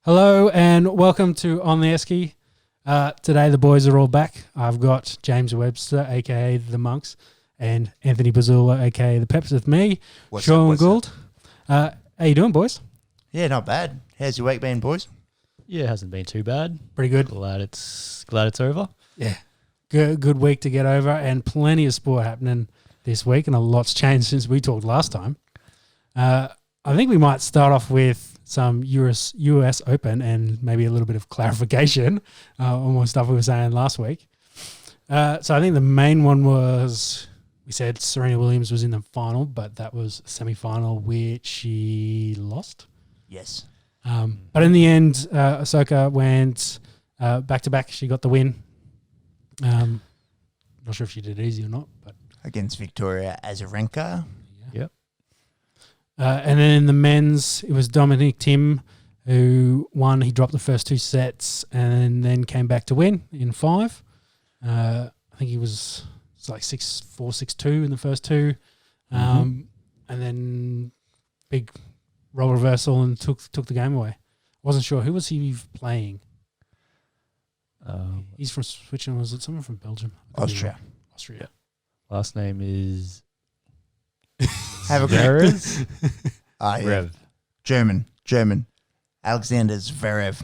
Hello and welcome to On the Esky. Today the boys are all back. I've got James Webster, aka The Monks, and Anthony Bazula, aka The Peps, with me, Sean Gould. How you doing, boys? Yeah, not bad. How's your week been, boys? Yeah, it hasn't been too bad. Pretty good. Glad it's over. Yeah, good week to get over, and plenty of sport happening this week, and a lot's changed since we talked last time. I think we might start off with some US Open and maybe a little bit of clarification on what stuff we were saying last week. So I think the main one was, we said Serena Williams was in the final, but that was a semi-final which she lost. Yes. But in the end, Ahsoka went back-to-back. She got the win. Not sure if she did it easy or not, but Against Victoria Azarenka. Yep. And then in the men's, it was Dominic Thiem who won. He dropped the first two sets and then came back to win in five. I think he was like 6-4, 6-2 in the first two. And then big role reversal and took the game away. Wasn't sure. Who was he playing? He's from Switzerland. Was it someone from Belgium? Austria. Last name is Have a Zverev. yeah. Rev. German. Alexander Zverev.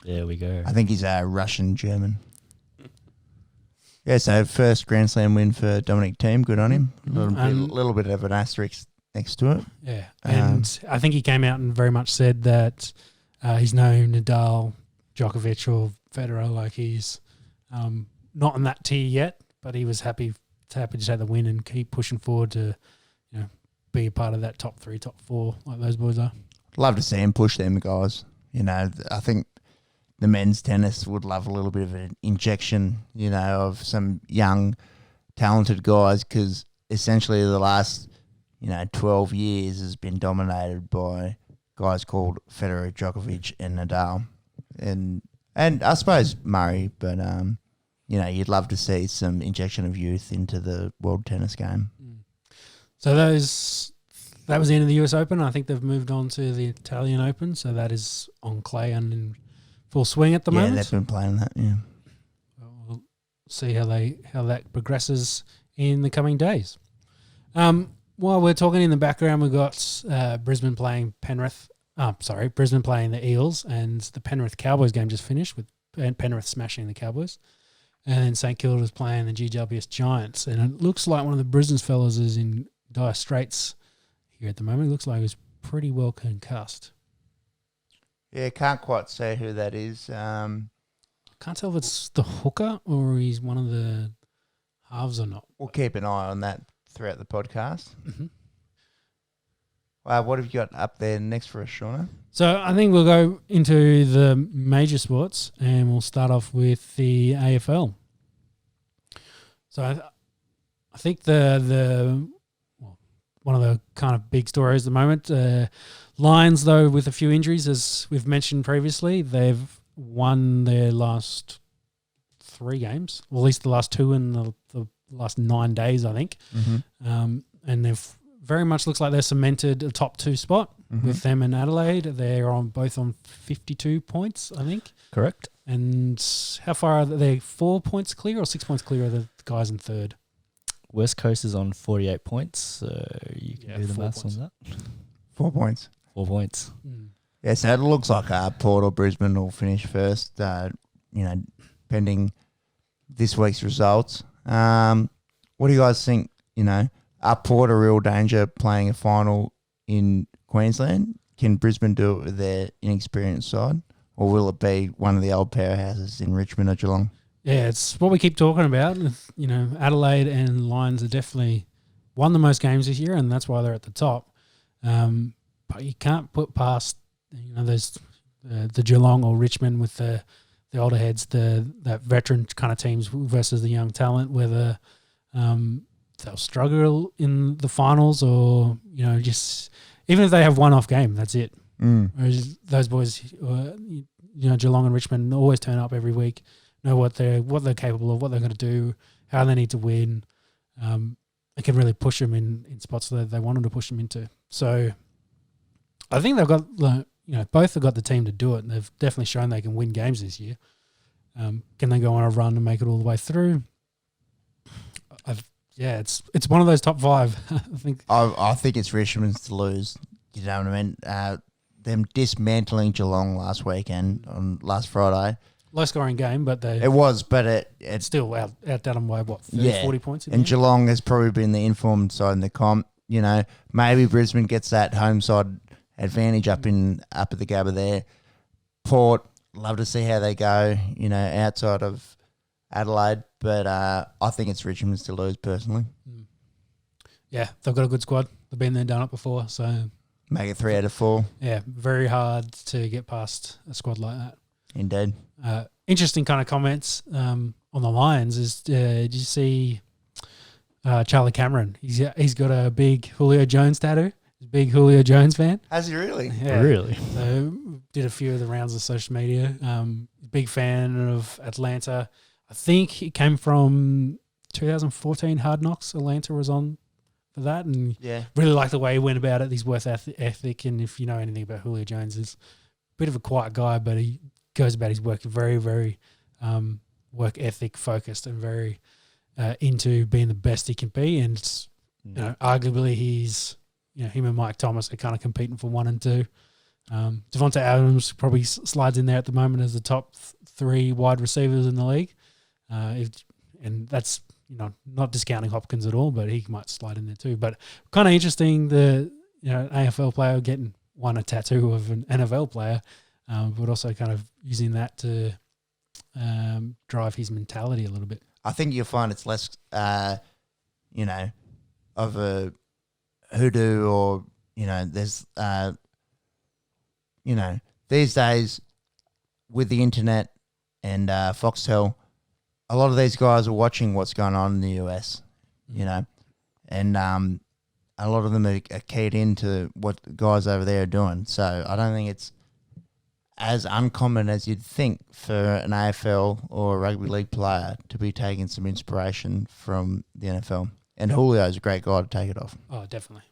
There we go. I think he's a Russian German. Yeah, so first Grand Slam win for Dominic Thiem. Good on him. A little bit of an asterisk next to it. Yeah, and I think he came out and very much said that he's no Nadal, Djokovic or Federer. Like he's not in that tier yet, but he was happy to take the win and keep pushing forward to, be a part of that top three, top four, like those boys are. Love to see him push them guys. I think the men's tennis would love a little bit of an injection, of some young, talented guys, because essentially the last, 12 years has been dominated by guys called Federer, Djokovic, and Nadal, and I suppose Murray, but you'd love to see some injection of youth into the world tennis game. So that was the end of the US Open. I think they've moved on to the Italian Open, so that is on clay and in full swing at the moment. Yeah, they've been playing that. Yeah, we'll see how that progresses in the coming days. While we're talking in the background, we've got Brisbane playing Penrith. Brisbane playing the Eels, and the Penrith Cowboys game just finished with Penrith smashing the Cowboys. And then St Kilda's playing the GWS Giants, and it looks like one of the Brisbane fellas is in dire straits here at the moment. It looks like he's pretty well concussed. Yeah, can't quite say who that is. Can't tell if it's the hooker or he's one of the halves or not. We'll keep an eye on that throughout the podcast. Mm-hmm. What have you got up there next for us, Shauna? So I think we'll go into the major sports, and we'll start off with the AFL. So I think one of the kind of big stories at the moment, Lions, though, with a few injuries, as we've mentioned previously, they've won their last 3 games, or at least the last 2 in the last 9 days, I think. Mm-hmm. And they've very much looks like they're cemented a top 2 spot with them and Adelaide. They're both on 52 points, I think. Correct. And how far are they? 4 points clear or 6 points clear of the guys in third? West Coast is on 48 points, so you can do the maths on that. 4 points. 4 points. Yeah, so it looks like Port or Brisbane will finish first, pending this week's results. What do you guys think, are Port a real danger playing a final in Queensland? Can Brisbane do it with their inexperienced side? Or will it be one of the old powerhouses in Richmond or Geelong? Yeah, it's what we keep talking about. Adelaide and Lions have definitely won the most games this year, and that's why they're at the top. But you can't put past, those the Geelong or Richmond with the older heads, that veteran kind of teams versus the young talent, whether they'll struggle in the finals or, just even if they have one off game, that's it. Whereas those boys, Geelong and Richmond always turn up every week, know what they're capable of, what they're going to do, how they need to win. It can really push them in spots that they wanted to push them into. So I think they've got both have got the team to do it, and they've definitely shown they can win games this year. Can they go on a run and make it all the way through? It's one of those top five. I think it's Richmond's to lose. You know what I mean? Them dismantling Geelong last weekend on last Friday. Low scoring game, but it's still outdone them by 30, 40 points. And Geelong has probably been the informed side in the comp. Maybe Brisbane gets that home side advantage up at the Gabba there. Port, love to see how they go. Outside of Adelaide, but I think it's Richmond's to lose personally. Yeah, they've got a good squad. They've been there, done it before, so make it 3 out of 4. Yeah, very hard to get past a squad like that. Indeed. Interesting kind of comments on the Lions is, did you see Charlie Cameron? He's got a big Julio Jones tattoo. He's a big Julio Jones fan. Has he really? Yeah. Really? So did a few of the rounds of social media. Big fan of Atlanta. I think he came from 2014 Hard Knocks. Atlanta was on for that, and really like the way he went about it. His work ethic, and if you know anything about Julio Jones, is a bit of a quiet guy, but he goes about his work very, very work ethic focused and very into being the best he can be. And arguably he's him and Mike Thomas are kind of competing for 1 and 2. Devontae Adams probably slides in there at the moment as the top 3 wide receivers in the league. And that's not discounting Hopkins at all, but he might slide in there too. But kind of interesting, the AFL player getting a tattoo of an NFL player, but also kind of using that to drive his mentality a little bit. I think you'll find it's less, of a hoodoo or, there's, these days with the internet and Foxtel, a lot of these guys are watching what's going on in the US, and a lot of them are keyed into what the guys over there are doing. So I don't think it's as uncommon as you'd think for an AFL or a rugby league player to be taking some inspiration from the NFL. And Julio's a great guy to take it off. Oh, definitely.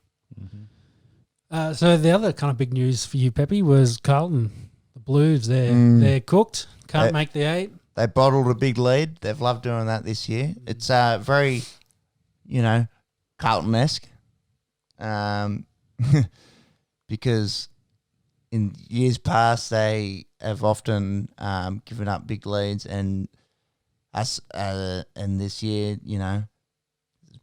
Mm-hmm. So the other kind of big news for you, Peppy, was Carlton. The Blues, they're cooked. Can't make the 8. They bottled a big lead. They've loved doing that this year. It's very, Carlton-esque. Because in years past they have often given up big leads, and this year,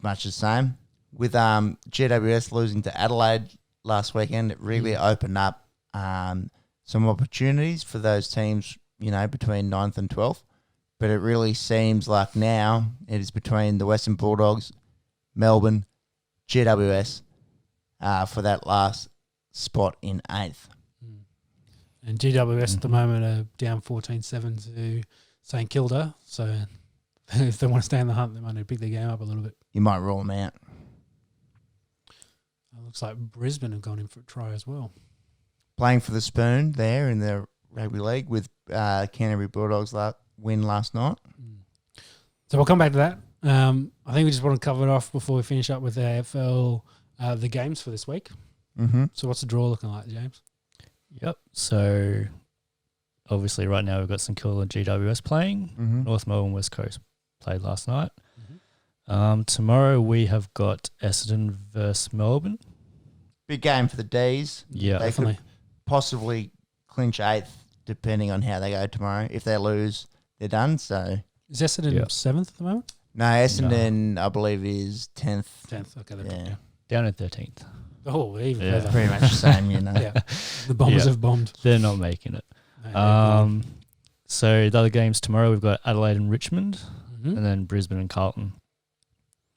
much the same. With GWS losing to Adelaide last weekend, it really opened up some opportunities for those teams, between 9th and 12th. But it really seems like now it is between the Western Bulldogs, Melbourne, GWS for that last spot in 8th. And GWS at the moment are down 14-7 to St Kilda. So if they want to stay in the hunt, they might need to pick their game up a little bit. You might rule them out. It looks like Brisbane have gone in for a try as well. Playing for the Spoon there in the rugby league with Canterbury Bulldogs win last night. So we'll come back to that. I think we just want to cover it off before we finish up with the AFL, the games for this week. Mm-hmm. So what's the draw looking like, James? Yep. So obviously right now we've got St Kilda and GWS playing. Mm-hmm. North Melbourne West Coast played last night. Mm-hmm. Tomorrow we have got Essendon versus Melbourne. Big game for the D's. Yeah, they definitely. Could possibly clinch 8th depending on how they go tomorrow. If they lose, they're done. So is Essendon 7th at the moment? No, Essendon I believe is 10th. 10th. Okay, yeah. Down at 13th. Oh, even further. Pretty much the same, Yeah. The Bombers have bombed. They're not making it. So the other games tomorrow, we've got Adelaide and Richmond, and then Brisbane and Carlton.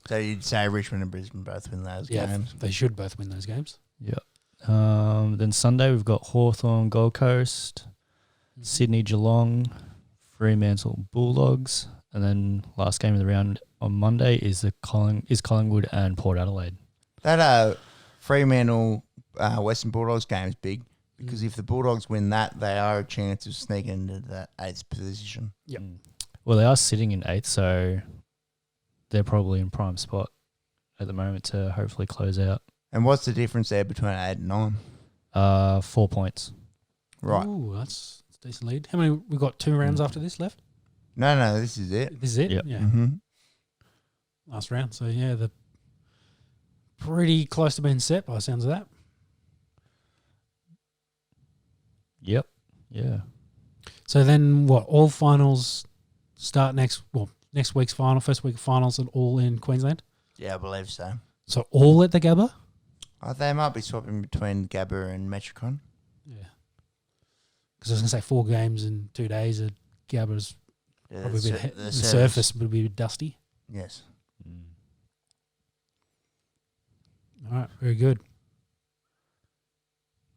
So you'd say Richmond and Brisbane both win those games? They should both win those games. Yeah. Then Sunday, we've got Hawthorn Gold Coast, Sydney Geelong, Fremantle Bulldogs, and then last game of the round on Monday is Collingwood and Port Adelaide. That Fremantle Western Bulldogs game is big because if the Bulldogs win that, they are a chance of sneaking into that 8th position. Yep. Well, they are sitting in 8th, so they're probably in prime spot at the moment to hopefully close out. And what's the difference there between 8 and 9? 4 points. Right. Ooh, that's a decent lead. How many? We've got 2 rounds after this left. No, this is it. This is it? Yep. Yeah. Mm-hmm. Last round. So, yeah, they're pretty close to being set by the sounds of that. Yep. Yeah. So then what? All finals start next week's final, first week of finals, and all in Queensland? Yeah, I believe so. So all at the Gabba? They might be swapping between Gabba and Metricon. Yeah. Because I was going to say 4 games in 2 days at Gabba's Yeah, probably a bit, the the surface would be a bit dusty. Yes. All right, very good.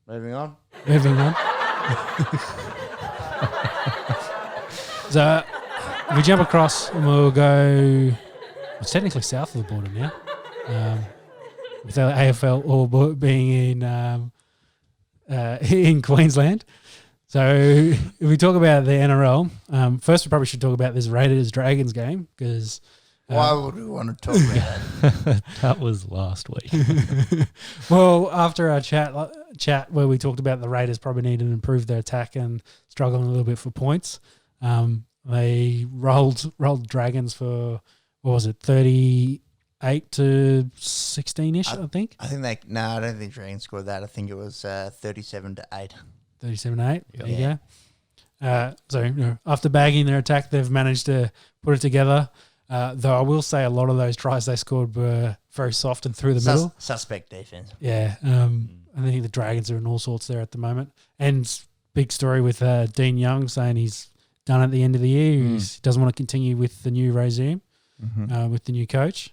Moving on. Moving on. So if we jump across and we'll go, it's technically south of the border now, with the AFL all being in Queensland. So if we talk about the NRL, first we probably should talk about this Raiders-Dragons game because... Why would we want to talk about that? That was last week. Well, after our chat where we talked about the Raiders probably need to improve their attack and struggling a little bit for points, they rolled Dragons for, what was it, 38 to 16-ish, I think? I don't think Dragons scored that. I think it was 37 to 8. 37-8, there you Yeah. go. So after bagging their attack, they've managed to put it together. Though I will say a lot of those tries they scored were very soft and through the middle. Suspect defense. Yeah. I think the Dragons are in all sorts there at the moment. And big story with Dean Young saying he's done at the end of the year. He doesn't want to continue with the new regime, with the new coach.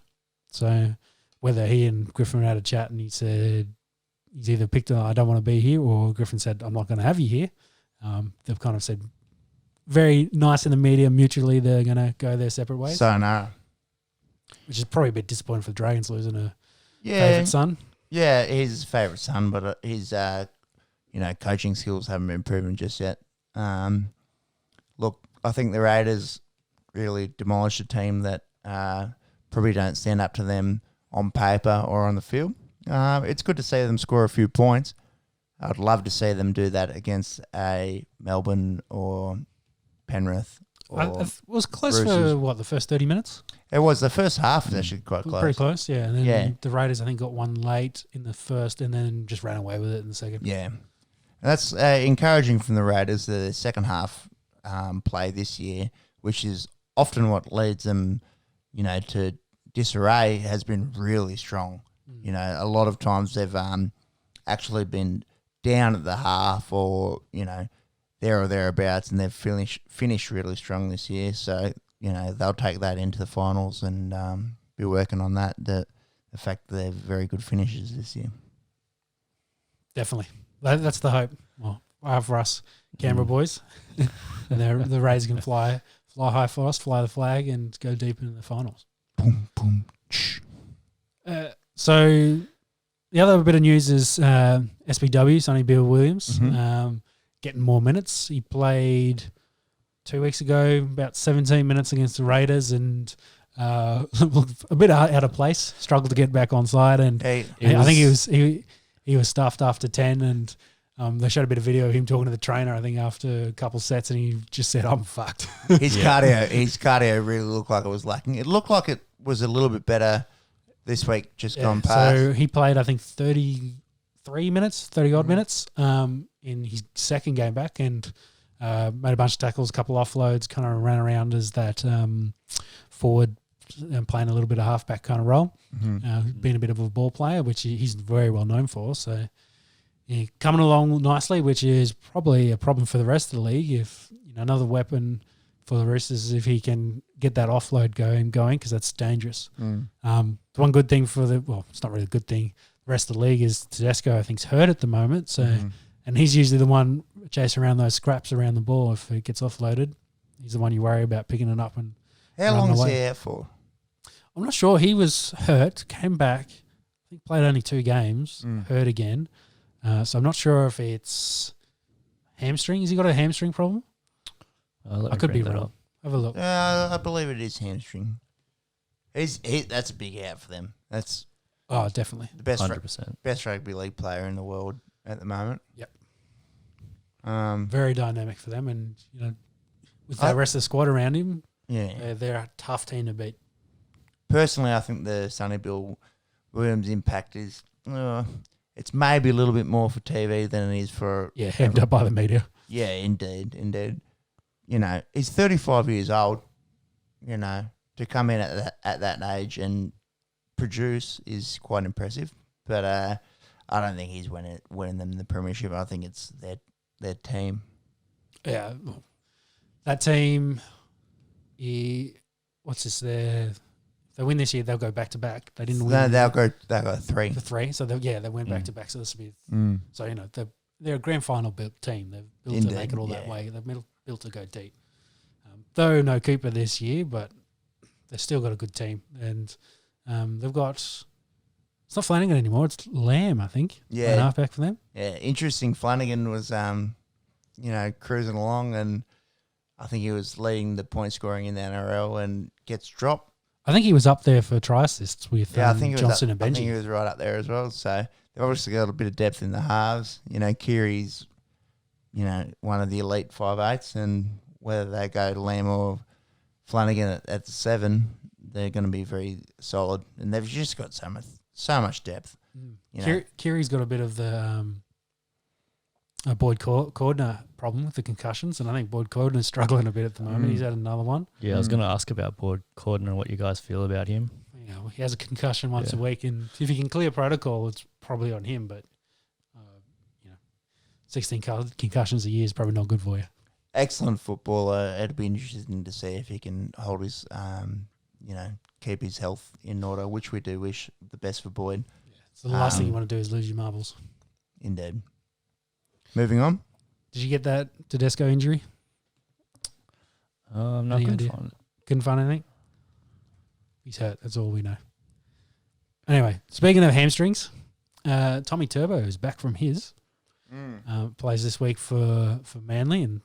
So whether he and Griffin had a chat and he said he's either picked I don't want to be here, or Griffin said I'm not going to have you here. They've kind of said very nice in the media mutually they're going to go their separate ways. Sayonara. Which is probably a bit disappointing for the Dragons losing a Yeah. favourite son. Yeah, he's his favourite son, but his coaching skills haven't been proven just yet. Look, I think the Raiders really demolished a team that probably don't stand up to them on paper or on the field. It's good to see them score a few points. I'd love to see them do that against a Melbourne or Penrith. It was close Roosters. for, the first 30 minutes? It was the first half was actually quite close. Pretty close, yeah. And then Yeah. the Raiders, I think, got one late in the first and then just ran away with it in the second. Yeah. And that's encouraging from the Raiders, the second half play this year, which is often what leads them, to disarray, has been really strong. A lot of times they've actually been down at the half or, there or thereabouts, and they've finished really strong this year. So, they'll take that into the finals and be working on that, the fact that they're very good finishers this year. Definitely. That's the hope. Well, for us, Canberra boys. And the Rays can fly high for us, fly the flag, and go deep into the finals. Boom, boom, shh. So the other bit of news is SBW, Sonny Bill Williams, getting more minutes. He played 2 weeks ago, about 17 minutes against the Raiders, and looked a bit out of place. Struggled to get back on side, and I think he was stuffed after 10. And they showed a bit of video of him talking to the trainer, I think, after a couple sets, and he just said, "I'm fucked." His cardio really looked like it was lacking. It looked like it was a little bit better this week, gone past. So he played, I think, 30 minutes, 30-odd minutes in his second game back, and made a bunch of tackles, a couple offloads, kind of ran around as that forward and playing a little bit of halfback kind of role, being a bit of a ball player, which he's very well known for. So yeah, coming along nicely, which is probably a problem for the rest of the league. If another weapon for the Roosters, if he can get that offload going, because that's dangerous. The one good thing it's not really a good thing. The rest of the league is Tedesco, I think, is hurt at the moment. So, and he's usually the one chasing around those scraps around the ball. If it gets offloaded, he's the one you worry about picking it up. And how long is he out for? I'm not sure. He was hurt, came back. I think played only 2 games, hurt again. So I'm not sure if it's hamstring. Has he got a hamstring problem? I could be wrong. Have a look. I believe it is hamstring. That's a big out for them. That's definitely the best 100%. best rugby league player in the world at the moment. Yep. Very dynamic for them, and with the rest of the squad around him, they're a tough team to beat. Personally, I think the Sonny Bill Williams impact is it's maybe a little bit more for TV than it is for hemmed up by the media. Yeah, indeed. He's 35 years old. To come in at that age and produce is quite impressive. But I don't think he's winning them the premiership. I think it's their team. Yeah, that team. What's this? If they win this year, they'll go back to back. They didn't win. No, they'll go 3 for 3. So they went back to back. So this will be. So they're a grand final built team. They've built to make it all that way. They've built to go deep. Though no Cooper this year, but they've still got a good team, and they've got. It's not Flanagan anymore. It's Lamb, I think. Yeah, halfback for them. Yeah, interesting. Flanagan was, cruising along, and I think he was leading the point scoring in the NRL, and gets dropped. I think he was up there for try assists with Johnson and Benji. I think he was right up there as well. So they've obviously got a bit of depth in the halves. Kiri's, one of the elite 5'8", and whether they go to Lamb or Flanagan at the 7, they're going to be very solid, and they've just got so much depth. Kiri's got a bit of the Boyd Cordner problem with the concussions, and I think Boyd Cordner's struggling a bit at the moment. He's had another one. Yeah, I was going to ask about Boyd Cordner and what you guys feel about him. He has a concussion once a week, and if he can clear protocol, it's probably on him. But 16 concussions a year is probably not good for you. Excellent footballer. It'd be interesting to see if he can hold his, keep his health in order, which we do wish the best for Boyd. Yeah. So the last thing you want to do is lose your marbles. Indeed. Moving on. Did you get that Tedesco injury? I'm not going to find it. Couldn't find anything? He's hurt. That's all we know. Anyway, speaking of hamstrings, Tommy Turbo is back from his. Plays this week for Manly, and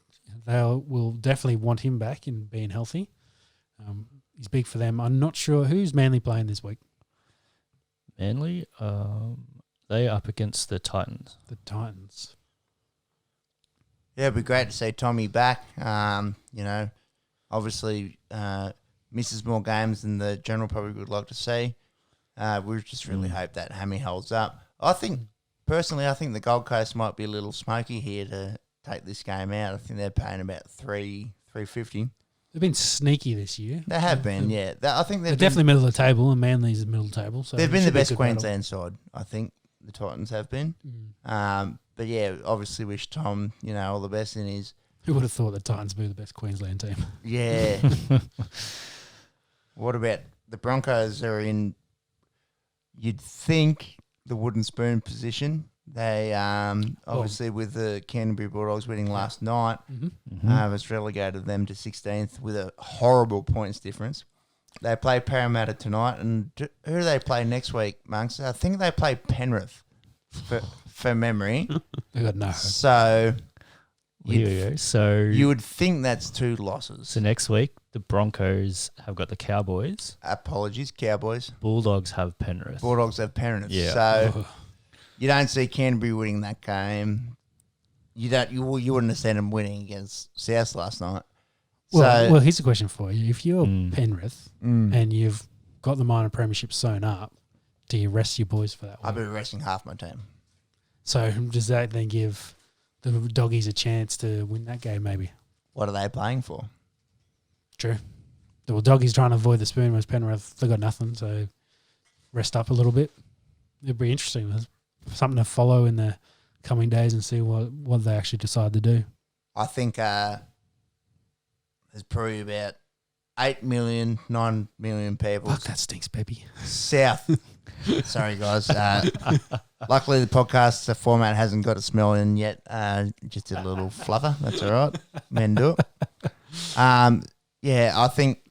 they will definitely want him back and being healthy. He's big for them. I'm not sure who's Manly playing this week. Manly, they are up against the Titans. The Titans. Yeah, it'd be great to see Tommy back. Obviously misses more games than the general public would like to see. We just really hope that hammy holds up. Personally, I think the Gold Coast might be a little smoky here to take this game out. I think they're paying about $3.50. They've been sneaky this year. They have been, yeah. I think they're definitely middle of the table, and Manly's middle of the table. So they've been the best Queensland side, I think. The Titans have been. But yeah, obviously wish Tom, all the best in his. Who would have thought the Titans would be the best Queensland team? Yeah. What about the Broncos? Are in, you'd think, the wooden spoon position. They obviously with the Canterbury Bulldogs winning last night, has relegated them to 16th with a horrible points difference. They play Parramatta tonight, and who do they play next week, Monks? I think they play Penrith, for memory. They got no hope. So, you would think that's 2 losses. So next week, the Broncos have got the Cowboys. Apologies, Cowboys. Bulldogs have Penrith. Yeah. So you don't see Canterbury winning that game. You wouldn't have seen them winning against South last night. Well, here's a question for you. If you're Penrith and you've got the minor premiership sewn up, do you rest your boys for that one? I'll be resting half my team. So does that then give the Doggies a chance to win that game maybe? What are they playing for? True. Well, Doggies trying to avoid the spoon, whereas Penrith, they got nothing, so rest up a little bit. It'd be interesting. There's something to follow in the coming days and see what they actually decide to do. I think there's probably about 8 million, 9 million people. Fuck, that stinks, baby. South. Sorry, guys. Luckily, the podcast the format hasn't got a smell in yet. Just a little fluffer. That's all right. Men do it. Yeah, I think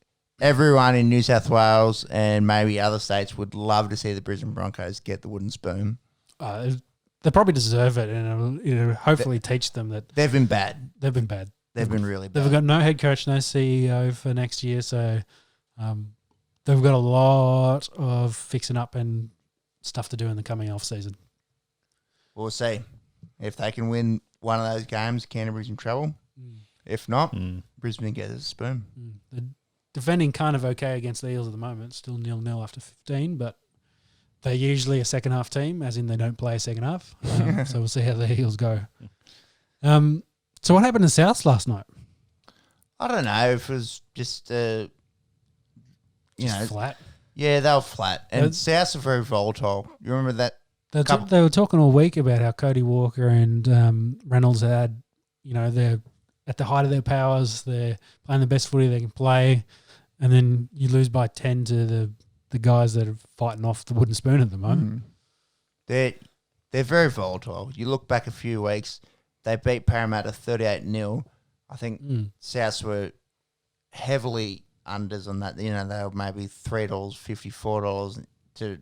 everyone in New South Wales and maybe other states would love to see the Brisbane Broncos get the wooden spoon. They probably deserve it, and it'll hopefully teach them that they've been bad. They've been bad. They've been really bad. They've got no head coach, no CEO for next year, so they've got a lot of fixing up and stuff to do in the coming off season. We'll see if they can win one of those games, Canterbury's in trouble. If not, Brisbane gets a spoon. They're defending kind of okay against the Eels at the moment, still 0-0 after 15, but they're usually a second half team, as in they don't play a second half. So we'll see how the Eels go. So what happened in South last night? I don't know if it was just, Flat. Yeah, they were flat. And Souths are very volatile. You remember that? They were talking all week about how Cody Walker and Reynolds had, they're at the height of their powers. They're playing the best footy they can play. And then you lose by 10 to the guys that are fighting off the wooden spoon at the moment. They're very volatile. You look back a few weeks, they beat Parramatta 38-0. I think Souths were heavily unders on that. They were maybe $3, $54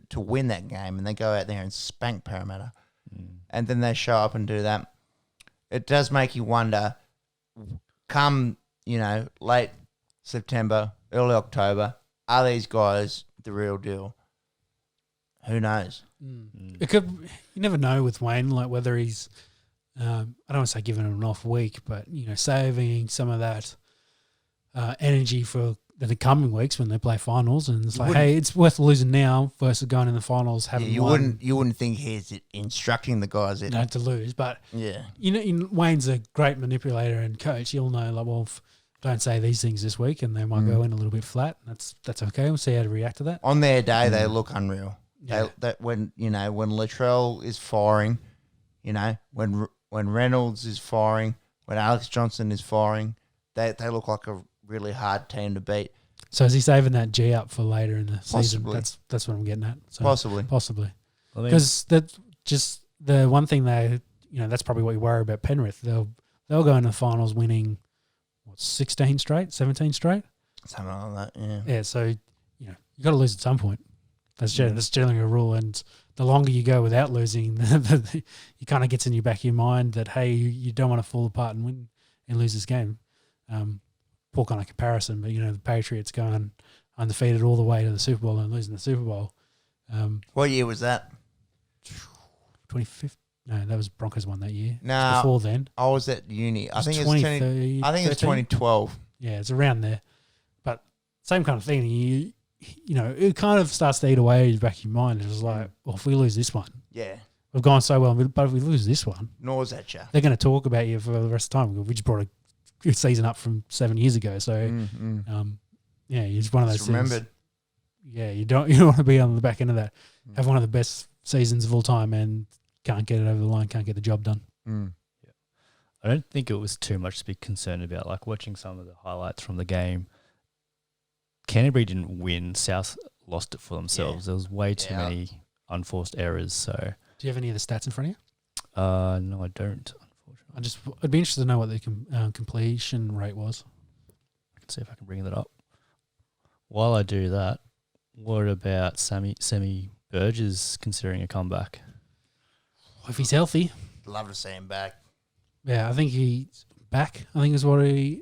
to win that game, and they go out there and spank Parramatta. And then they show up and do that. It does make you wonder, come, late September, early October, are these guys the real deal? Who knows? It could. You never know with Wayne, like whether he's, I don't want to say giving him an off week, but, saving some of that energy for the coming weeks when they play finals, and it's like, hey, it's worth losing now versus going in the finals. You wouldn't think he's instructing the guys to lose, but yeah, Wayne's a great manipulator and coach. He'll know, like, well, don't say these things this week, and they might go in a little bit flat. That's okay. We'll see how to react to that. On their day, they look unreal. Yeah. When Latrell is firing, when Reynolds is firing, when Alex Johnson is firing, they look like a really hard team to beat. So is he saving that G up for later in the season? Possibly. That's what I'm getting at. So Possibly. Because that's just the one thing that's probably what you worry about Penrith. They'll go into the finals winning 16 straight, 17 straight, something like that. Yeah. Yeah. So you got to lose at some point. That's generally a rule, and the longer you go without losing, it kind of gets in your back of your mind that, hey, you don't want to fall apart and win and lose this game. Poor kind of comparison, but the Patriots going undefeated all the way to the Super Bowl and losing the Super Bowl. What year was that? 25th. No, that was Broncos won that year. No, before then. I was at uni. I think it's 2013. 2012. Yeah, it's around there. But same kind of thing. It kind of starts to eat away in the back of your mind. It's like, well, if we lose this one, we've gone so well, but if we lose this one, gnaws at you. They're going to talk about you for the rest of the time. We just brought a good season up from 7 years ago. So, it's one of those things. Remembered. Yeah, you don't want to be on the back end of that. Have one of the best seasons of all time and can't get it over the line, can't get the job done. Yeah. I don't think it was too much to be concerned about. Like watching some of the highlights from the game, Canterbury didn't win. South lost it for themselves. There was way too many unforced errors. So, do you have any of the stats in front of you? No, I don't. I'd be interested to know what the completion rate was. I can see if I can bring that up. While I do that, what about Sammy Burgess considering a comeback? If he's healthy. Love to see him back. Yeah, I think he's back. I think is what he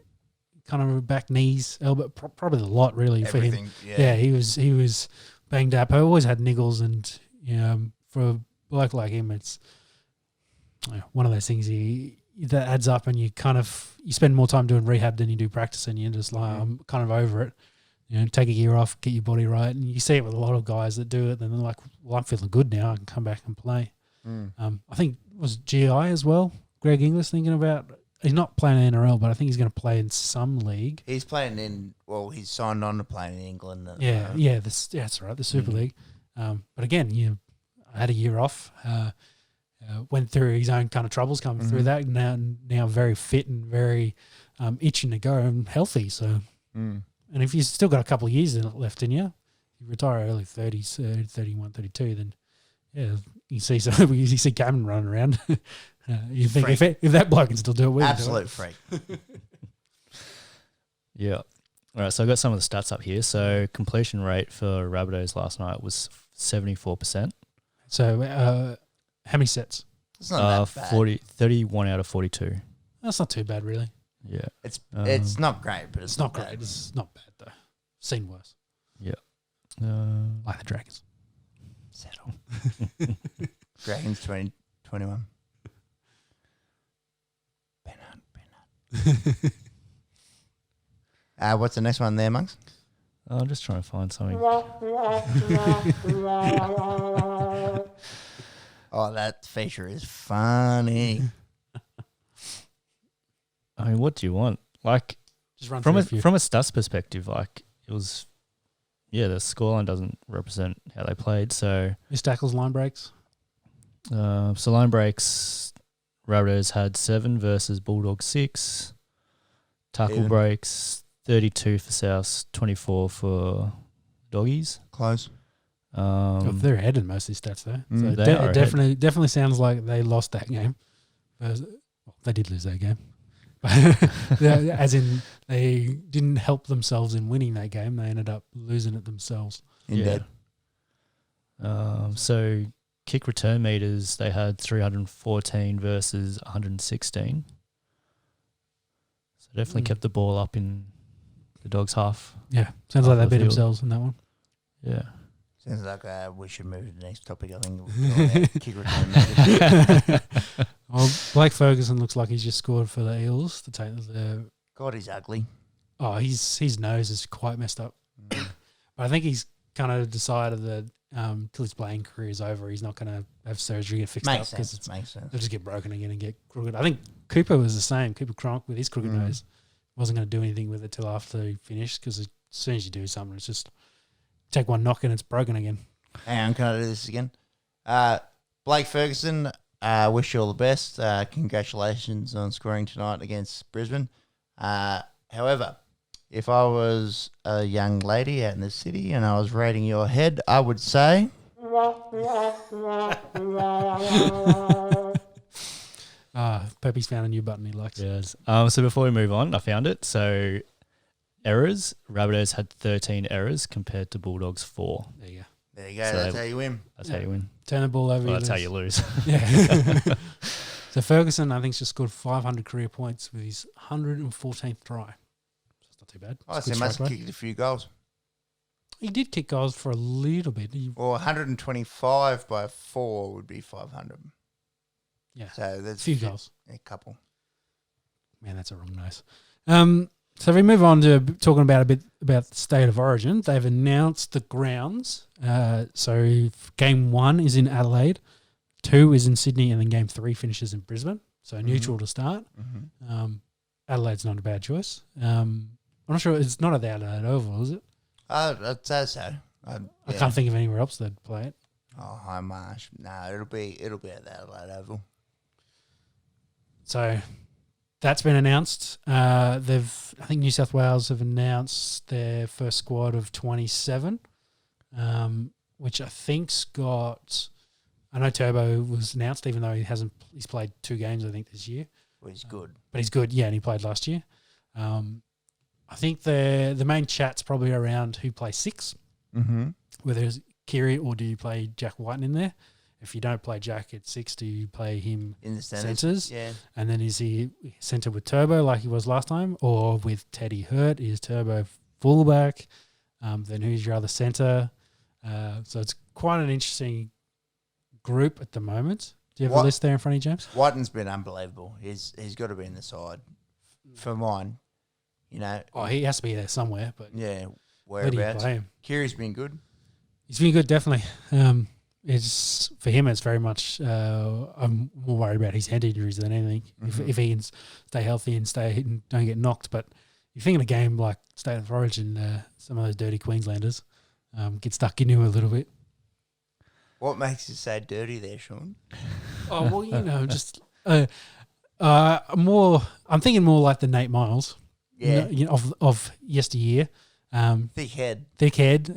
kind of back, knees, elbow, probably a lot really Everything, for him. Yeah, he was banged up. I always had niggles, and for a bloke like him, it's one of those things that adds up, and you spend more time doing rehab than you do practicing. You're just like, I'm kind of over it. Take a year off, get your body right, and you see it with a lot of guys that do it. Then they're like, well, I'm feeling good now. I can come back and play. I think it was GI as well. Greg Inglis thinking about. He's not playing in NRL, but I think he's going to play in some league. He's playing he's signed on to play in England. That's right, the Super League. But again, had a year off. Went through his own kind of troubles coming through that. Now very fit and very itching to go and healthy. So, and if you've still got a couple of years left in you retire early 30s, 31, 32, then you see Cameron running around. You think if that bloke can still do it, we absolute freak. Yeah. All right, so I got some of the stats up here. So completion rate for Rabbitohs last night was 74%. So how many sets? It's not that bad. 31 out of 42. That's not too bad, really. Yeah. It's not great, but it's not great. It's not bad, though. Seen worse. Yeah. Like the Dragons. Settle. Dragons 2021. What's the next one there, Monks? I'm just trying to find something. Oh, that feature is funny. I mean, what do you want? Like, Just run from through a a few. from a stats perspective, like it was, the scoreline doesn't represent how they played. So, Missed tackles, line breaks. so line breaks, Rabbitohs had 7 versus Bulldogs 6. Tackle Even. breaks 32 for Souths, 24 for Doggies. Close. They're ahead in most of these stats though. So They are it definitely sounds like they lost that game. Well, they did lose that game. As in, they didn't help themselves in winning that game. They ended up losing it themselves. Indeed. So kick return meters, they had 314 versus 116. So definitely kept the ball up in the Dogs' half. Yeah, sounds Half like they the beat field. themselves in that one. Yeah. Sounds like we should move to the next topic. I think we'll go on that kick return. Well, Blake Ferguson looks like he's just scored for the Eels to take the. God, he's ugly. Oh, his nose is quite messed up. But I think he's kind of decided that till his playing career is over, he's not going to have surgery get fixed Makes up because sense. Makes sense. they'll just get broken again and get crooked. I think Cooper was the same. Cooper Cronk with his crooked nose wasn't going to do anything with it till after he finished because as soon as you do something, it's just take one knock and it's broken again. Hang on, can I do this again? Blake Ferguson, wish you all the best. Congratulations on scoring tonight against Brisbane. However, if I was a young lady out in the city and I was rating your head, I would say... Pepe's found a new button he likes. Yes. So before we move on, I found it. So errors, Rabbitohs had 13 errors compared to Bulldogs 4. There you go. There you go, So that's how you win. That's how you win. Turn the ball over. Well, that's how you lose. Yeah. So Ferguson, I think, just scored 500 career points with his 114th try. So it's not too bad. I It's see good he must strike have rate. kicked a few goals. He did kick goals for a little bit. Or 125 by 4 would be 500. Yeah, So that's a few goals. A couple. Man, that's a wrong nose. So if we move on to talking about a bit about the state of origin, they've announced the grounds. So game 1 is in Adelaide, 2 is in Sydney, and then game 3 finishes in Brisbane. So neutral to start. Adelaide's not a bad choice. I'm not sure it's not at the Adelaide Oval, is it? I'd say so. I can't think of anywhere else they'd play it. Oh, High Marsh. No, it'll be at the Adelaide Oval. So that's been announced. I think New South Wales have announced their first squad of 27, which I think's got. I know Turbo was announced, even though he's played 2 games, I think, this year. Well, he's good. But he's good, yeah, and he played last year. I think the main chat's probably around who plays 6, whether it's Kiri or do you play Jack Whiten in there? If you don't play Jack at 6, do you play him In the centres? Yeah. And then is he centre with Turbo like he was last time, or with Teddy hurt? Is Turbo fullback? Then who's your other centre? So it's quite an interesting group at the moment. Do you have a list there in front of you, James? Whiten's been unbelievable. He's got to be in the side. For mine, Oh, he has to be there somewhere, but yeah, where do you whereabouts. play him? Kiri's been good. He's been good, definitely. It's for him. It's very much. I'm more worried about his head injuries than anything. If he can stay healthy and don't get knocked. But you think in a game like State of Origin, some of those dirty Queenslanders get stuck into him a little bit. What makes you say dirty there, Sean? Oh well, just more. I'm thinking more like the Nate Miles. Yeah. Of yesteryear. Thick head.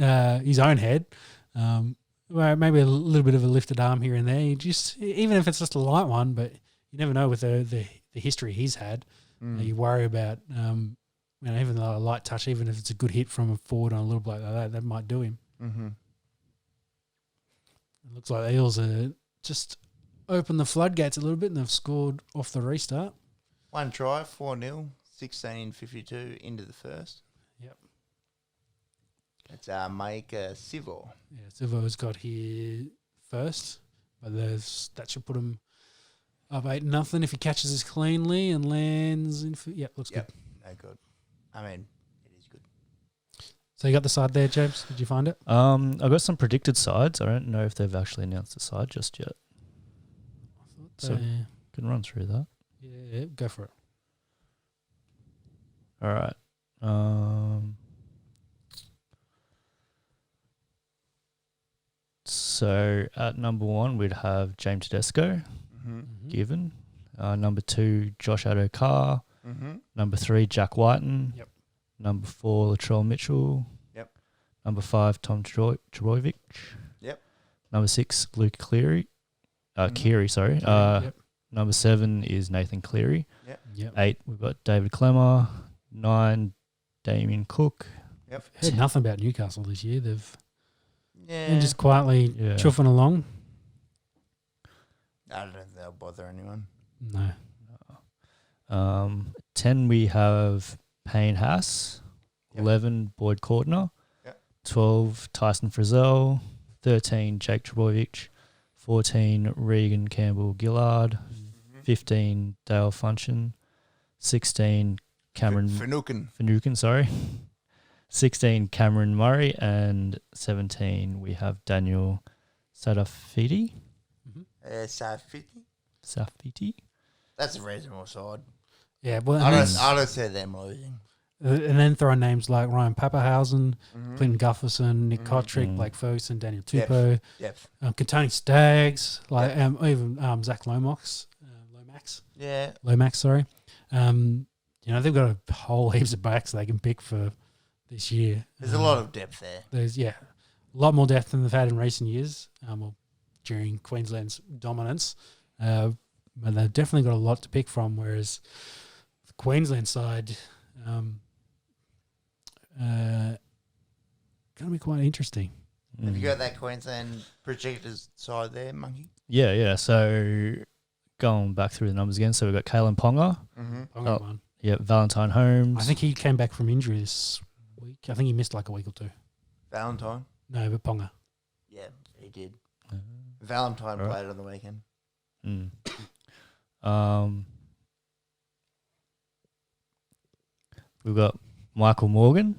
His own head. Well, maybe a little bit of a lifted arm here and there. Even if it's just a light one, but you never know with the history he's had. You worry about even a light touch, even if it's a good hit from a forward on a little bloke like that might do him. It looks like the Eels are just opened the floodgates a little bit and they've scored off the restart. 1 try, 4-0, 16:52 into the first. Yep. It's Maika Sivo. Yeah, Silvo's got here first, but that should put him Up 8-0 if he catches this cleanly and lands in. Looks good. No good. I mean, it is good. So you got the side there, James? Did you find it? I've got some predicted sides. I don't know if they've actually announced the side just yet. So can run through that. Yeah, go for it. All right. So at number 1, we'd have James Tedesco, given. Number 2, Josh Addo-Carr. Number 3, Jack Whiten. Yep. Number 4, Latrell Mitchell. Yep. Number 5, Tom Trbojevic. Yep. Number 6, Luke Cleary. Keary, sorry. Yep. Number 7 is Nathan Cleary. Yep. 8, we've got David Clemmer. 9, Damien Cook. Yep. Heard nothing about Newcastle this year. They've been Yeah. just quietly chuffing along. I don't think they'll bother anyone. No. 10, we have Payne Haas. Yep. 11, Boyd Cordner. Yep. 12, Tyson Frizzell. 13, Jake Trbojevic. 14, Regan Campbell-Gillard. 15, Dale Funchen. 16, Cameron Finucane. sorry. 16, Cameron Murray. And 17, we have Daniel Sadafiti. Safiti. That's a reasonable side. Yeah, well, I don't see them losing. and then throw names like Ryan Pappenhausen, Clinton Gufferson, Nick Kotrick, Blake Ferguson, Daniel Tupou, Kantoni Staggs, even Zach Lomax. Yeah. Lomax, sorry. They've got a whole heaps of backs they can pick for this year. There's a lot of depth there. There's a lot more depth than they've had in recent years. During Queensland's dominance, but they've definitely got a lot to pick from. Whereas the Queensland side, going to be quite interesting. Have you got that Queensland projectors side there, Monkey? Yeah. So going back through the numbers again. So we've got Kalen Ponga. Ponga won. Yeah, Valentine Holmes. I think he came back from injury this week. I think he missed like a week or two. Valentine? No, but Ponga. Yeah, he did. Valentine played on the weekend. We've got Michael Morgan.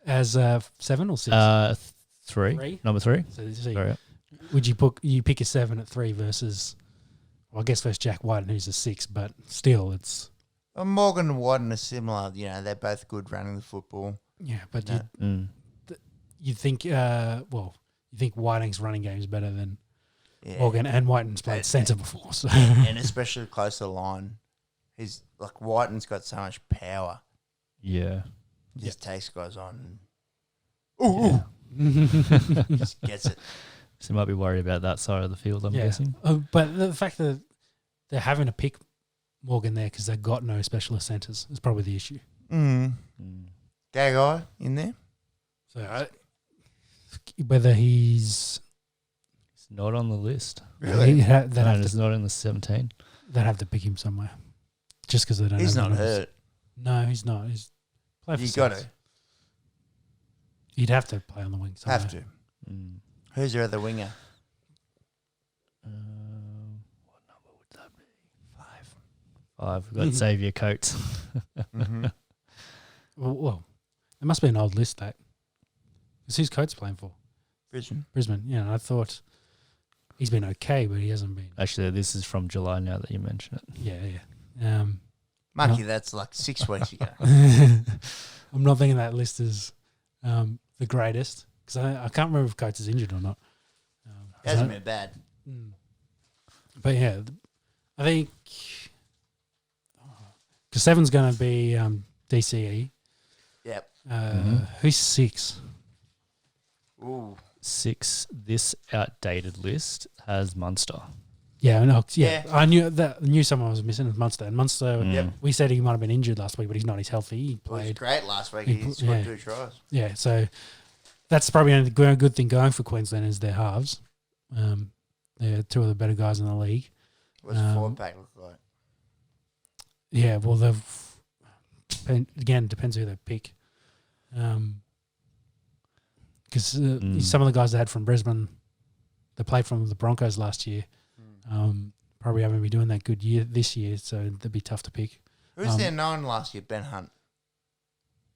As 7 or 6? 3. Number 3. So Sorry. would you pick a 7 at 3 versus, well, I guess versus Jack White, who's a 6, but still it's... Well, Morgan and Whiten are similar. They're both good running the football. Yeah, but you think Whiting's running game is better than Morgan, and Whiten's played centre before. So. And especially close to the line. He's like Whiten's got so much power. Yeah. Just takes guys on. Just gets it. So you might be worried about that side of the field, I'm guessing. But the fact that they're having to pick Morgan there because they've got no specialist centres is probably the issue. Gagai in there. So whether he's not on the list. Really? It's not in the 17. They'd have to pick him somewhere. Just because they don't. He's have not numbers. hurt. No, he's not. He's play for You got Saints. to. You'd have to play on the wing somewhere. Have to. Who's your other winger? What number would that be? 5. We've got Xavier Coates. Well, it must be an old list, that. Is who's Coates playing for? Brisbane. Yeah, I thought he's been okay, but he hasn't been. Actually, this is from July now that you mention it. Yeah. Monkey, that's like 6 weeks ago. I'm not thinking that list is the greatest because I can't remember if Coates is injured or not. It hasn't been bad. But yeah, I think because 7's going to be DCE. Yep. Who's 6? Ooh. 6. This outdated list has Munster. Yeah, no, Yeah. I knew someone was missing with Munster. And Munster, Yep. we said he might have been injured last week, but he's not. He's healthy. He He was played. great last week. He scored 2 tries. Yeah, so that's probably only the good thing going for Queensland is their halves. They're 2 of the better guys in the league. What's the forward pack look like? Yeah, well, depends who they pick. Because some of the guys they had from Brisbane, they played from the Broncos last year, probably haven't been doing that good this year, so that'd be tough to pick. Who's their 9 last year? Ben Hunt.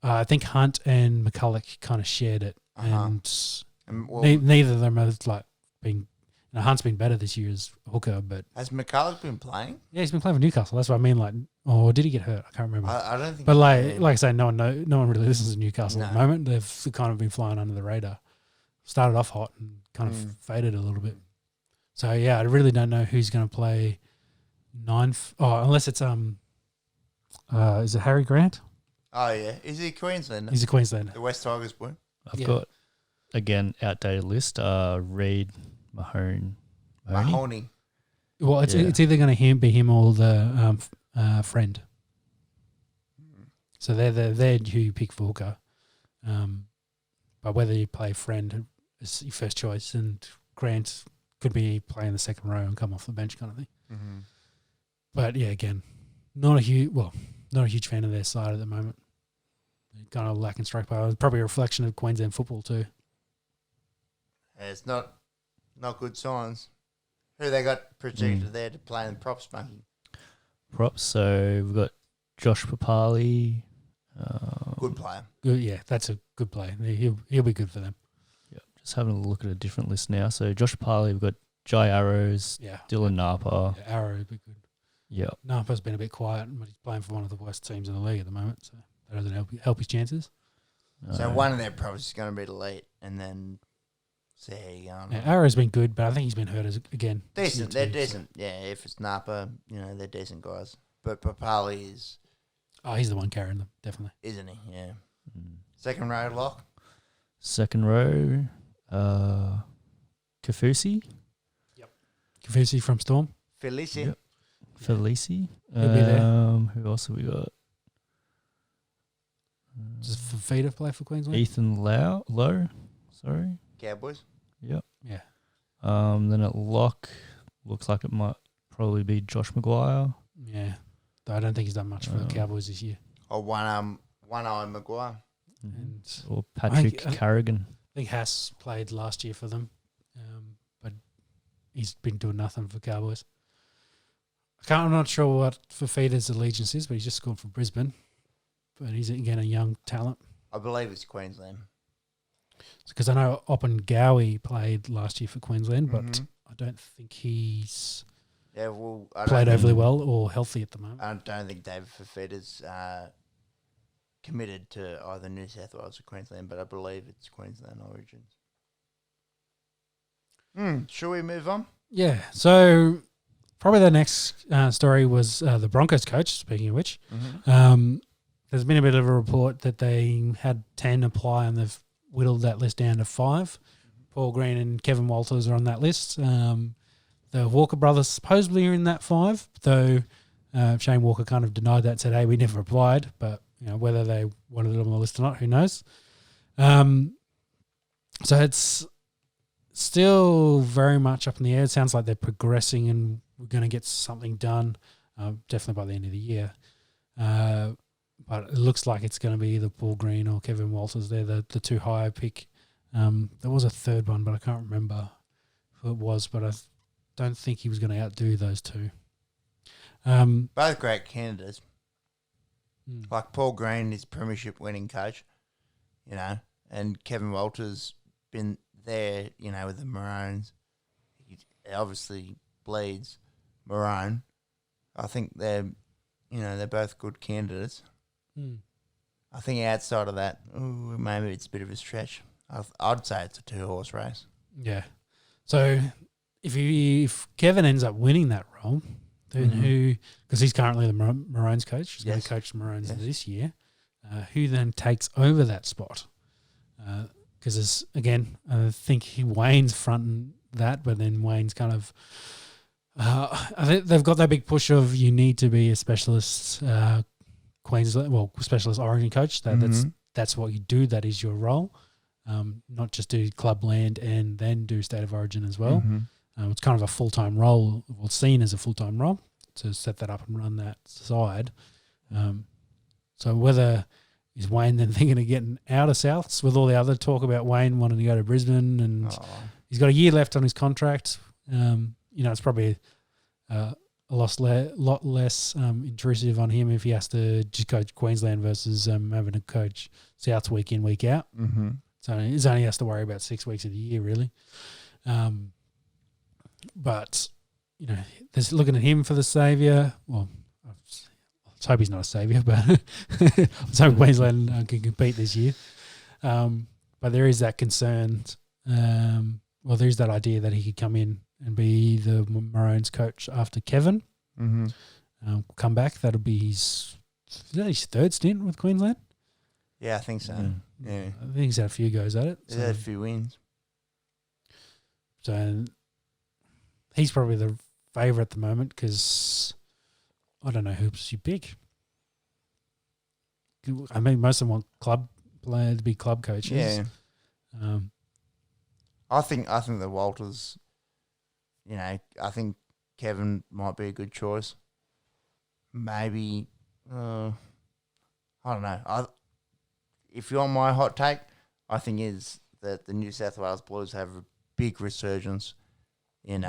I think Hunt and McCulloch kind of shared it, and neither of them have like been. Hunt's been better this year as hooker, but has McCulloch been playing? Yeah, he's been playing for Newcastle. That's what I mean. Like, or did he get hurt? I can't remember. I don't think. But like I say, no one really listens to Newcastle at the No. moment. They've kind of been flying under the radar. Started off hot and kind of faded a little bit. So yeah, I really don't know who's going to play 9. Unless it's is it Harry Grant? Oh yeah, is he a Queenslander? He's a Queenslander. The West Tigers boy. I've got again outdated list. Reed Mahoney. Well, it's either going to be him or the friend. So they're who you pick for hooker. But whether you play friend is your first choice, and Grant could be playing the second row and come off the bench kind of thing. Mm-hmm. But yeah, again, not a huge fan of their side at the moment. They're kind of lacking strike power. It's probably a reflection of Queensland football too. Yeah, it's not good signs. Who they got projected there to play in props, Monkey? Props. So we've got Josh Papali. Good player. Good, yeah, that's a good play. He'll be good for them. Yeah, just having a look at a different list now. So Josh Papali, we've got Jai Arrows, Dylan Napa. Yeah, Arrow would be good. Yeah. Napa's been a bit quiet, but he's playing for one of the worst teams in the league at the moment, so that doesn't help his chances. So one of their props is going to be the late, and then see how you go. Yeah, Arrow's been good, but I think he's been hurt again. Decent. They're decent. So. Yeah, if it's Napa, they're decent guys. But Papali is... Oh, he's the one carrying them, definitely. Isn't he? Yeah. Second row lock? Second row, Kafusi. Yep. Kafusi from Storm. Felici. Yep. Felici. He'll be there. Who else have we got? Does Fafita play for Queensland? Ethan Lowe. Sorry. Cowboys. Yep. Yeah. Then at lock, looks like it might probably be Josh Maguire. Yeah. Though I don't think he's done much for the Cowboys this year. Or one-eye Maguire. And or Patrick Carrigan. I think Haas played last year for them, but he's been doing nothing for Cowboys. I'm not sure what Fafita's allegiance is, but he's just scored for Brisbane. But he's, again, a young talent. I believe it's Queensland. Because I know Oppen Gowie played last year for Queensland, but I don't think he's played overly well or healthy at the moment. I don't think David Fafita's committed to either New South Wales or Queensland, but I believe it's Queensland origins. Shall we move on? Yeah. So probably the next story was the Broncos coach, speaking of which. There's been a bit of a report that they had 10 apply and they've whittled that list down to 5. Paul Green and Kevin Walters are on that list. The Walker brothers supposedly are in that 5, though Shane Walker kind of denied that, said, hey, we never applied, but whether they wanted it on the list or not, who knows. So it's still very much up in the air. It sounds like they're progressing and we're going to get something done, definitely by the end of the year. But it looks like it's going to be either Paul Green or Kevin Walters. They're the 2 higher pick. There was a third one, but I can't remember who it was, but I don't think he was going to outdo those 2. Both great candidates. Like Paul Green is premiership winning coach, and Kevin Walters been there, with the Maroons. He obviously bleeds Maroon. I think they're both good candidates. I think outside of that, maybe it's a bit of a stretch. I'd say it's a 2-horse race. Yeah. So if Kevin ends up winning that role, then who, because he's currently the Maroons coach, he's going to coach the Maroons this year, who then takes over that spot? Because again, I think Wayne's fronting that, but then Wayne's kind of, I think they've got that big push of you need to be a specialist specialist origin coach. That's what you do. That is your role. Not just do clubland and then do state of origin as well. It's kind of a full-time role, seen as a full-time role to set that up and run that side. So whether is Wayne then thinking of getting out of Souths with all the other talk about Wayne wanting to go to Brisbane and he's got a year left on his contract. It's probably a lot less intrusive on him if he has to just coach Queensland versus having to coach Souths week in, week out. Mm-hmm. So he only has to worry about 6 weeks of the year, really. But, you know, there's looking at him for the saviour. Well, let's hope he's not a saviour, but let's hope Queensland can compete this year. But there is that concern. There's that idea that he could come in and be the Maroons coach after Kevin. Mm-hmm. Come back. That'll be his third stint with Queensland. Yeah, I think so. Yeah. I think he's had a few goes at it. He's had a few wins. So he's probably the favourite at the moment because I don't know who you pick. I mean, most of them want club players to be club coaches. Yeah. I think the Walters, you know, I think Kevin might be a good choice. Maybe, I don't know. If you want my hot take, I think is that the New South Wales Blues have a big resurgence in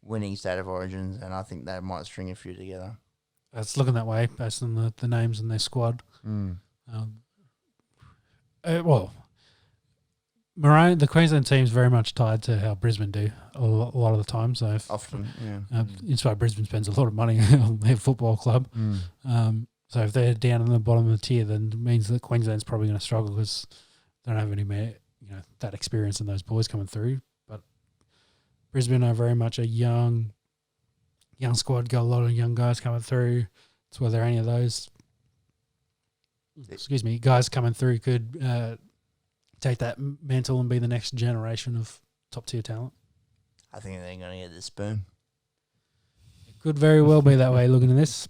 winning State of Origins, and I think they might string a few together. It's looking that way based on the names in their squad. Maroon, the Queensland team's very much tied to how Brisbane do a lot of the time. So Often, it's why Brisbane spends a lot of money on their football club. So if they're down in the bottom of the tier, then it means that Queensland's probably going to struggle because they don't have any more, that experience in those boys coming through. But Brisbane are very much a young squad, got a lot of young guys coming through. It's whether any of those, guys coming through could take that mantle and be the next generation of top-tier talent. I think they're going to get the spoon. It could very well be that way looking at this.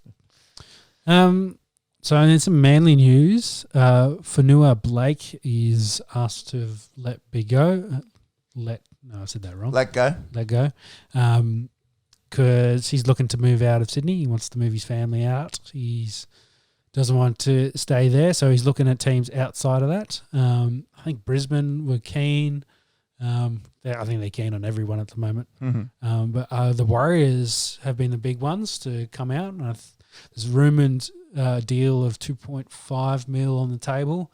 So in some Manly news, Fanua Blake is asked to let go. I said that wrong. Let go. Because he's looking to move out of Sydney. He wants to move his family out. He's doesn't want to stay there, so he's looking at teams outside of that. I think Brisbane were keen. I think they're keen on everyone at the moment. Mm-hmm. But the Warriors have been the big ones to come out. And there's rumoured deal of 2.5 mil on the table,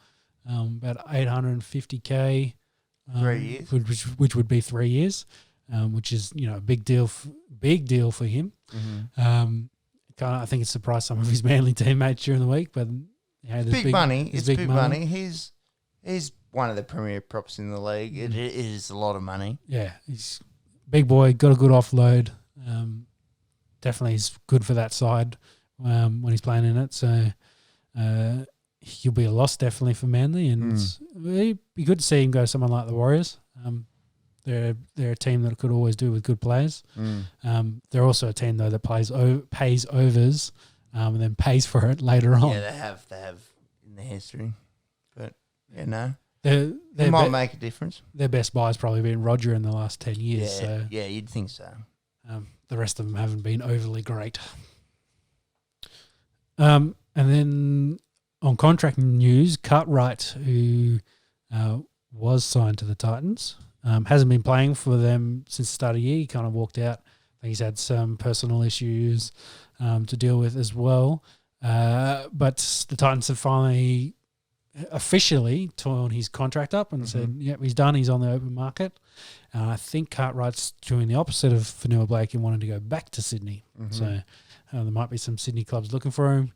about 850K. 3 years. Which would be 3 years, which is a big deal for him. Mm-hmm. I think it surprised some of his Manly teammates during the week, but big money. It's big money. He's one of the premier props in the league. It is a lot of money. Yeah, he's a big boy, got a good offload. Definitely is good for that side when he's playing in it. So he'll be a loss definitely for Manly, and it'd be good to see him go to someone like the Warriors. They're a team that could always do with good players. They're also a team though that pays overs and then pays for it later on. Yeah, they have in their history, but no, they might make a difference. Their best buy's probably been Roger in the last 10 years. Yeah, you'd think so. The rest of them haven't been overly great. And then on contract news, Cartwright, who was signed to the Titans, hasn't been playing for them since the start of the year. He kind of walked out. I think he's had some personal issues to deal with as well. But the Titans have finally officially torn his contract up and said, yep, he's done. He's on the open market. I think Cartwright's doing the opposite of Fanua Blake and wanted to go back to Sydney. So there might be some Sydney clubs looking for him.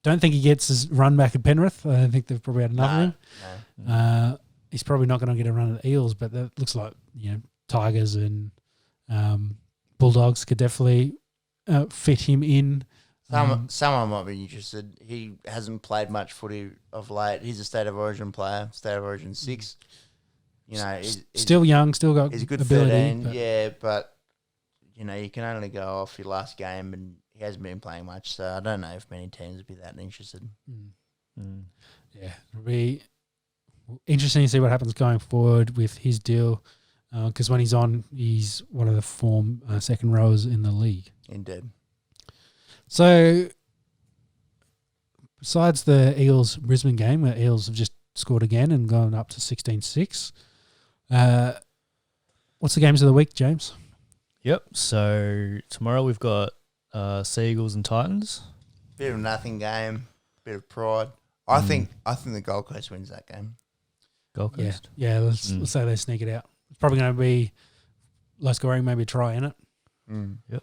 Don't think he gets his run back at Penrith. I think they've probably had enough of him. No. He's probably not going to get a run at the Eels, but that looks like Tigers and Bulldogs could definitely fit him in. Someone might be interested. He hasn't played much footy of late. He's a State of Origin player, State of Origin 6. He's still young, still got he's a good ability. 13, but you can only go off your last game, and he hasn't been playing much. So I don't know if many teams would be that interested. Yeah, it'll be interesting to see what happens going forward with his deal, because when he's on, he's one of the form second rowers in the league. Indeed. So, besides the Eels-Brisbane game, where Eels have just scored again and gone up to 16-6, what's the games of the week, James? Yep. So tomorrow we've got Seagulls and Titans. Bit of nothing game, bit of pride. I think the Gold Coast wins that game. Gold Yeah, Coast. yeah. Let's say they sneak it out. It's probably going to be low scoring, maybe a try in it. Yep.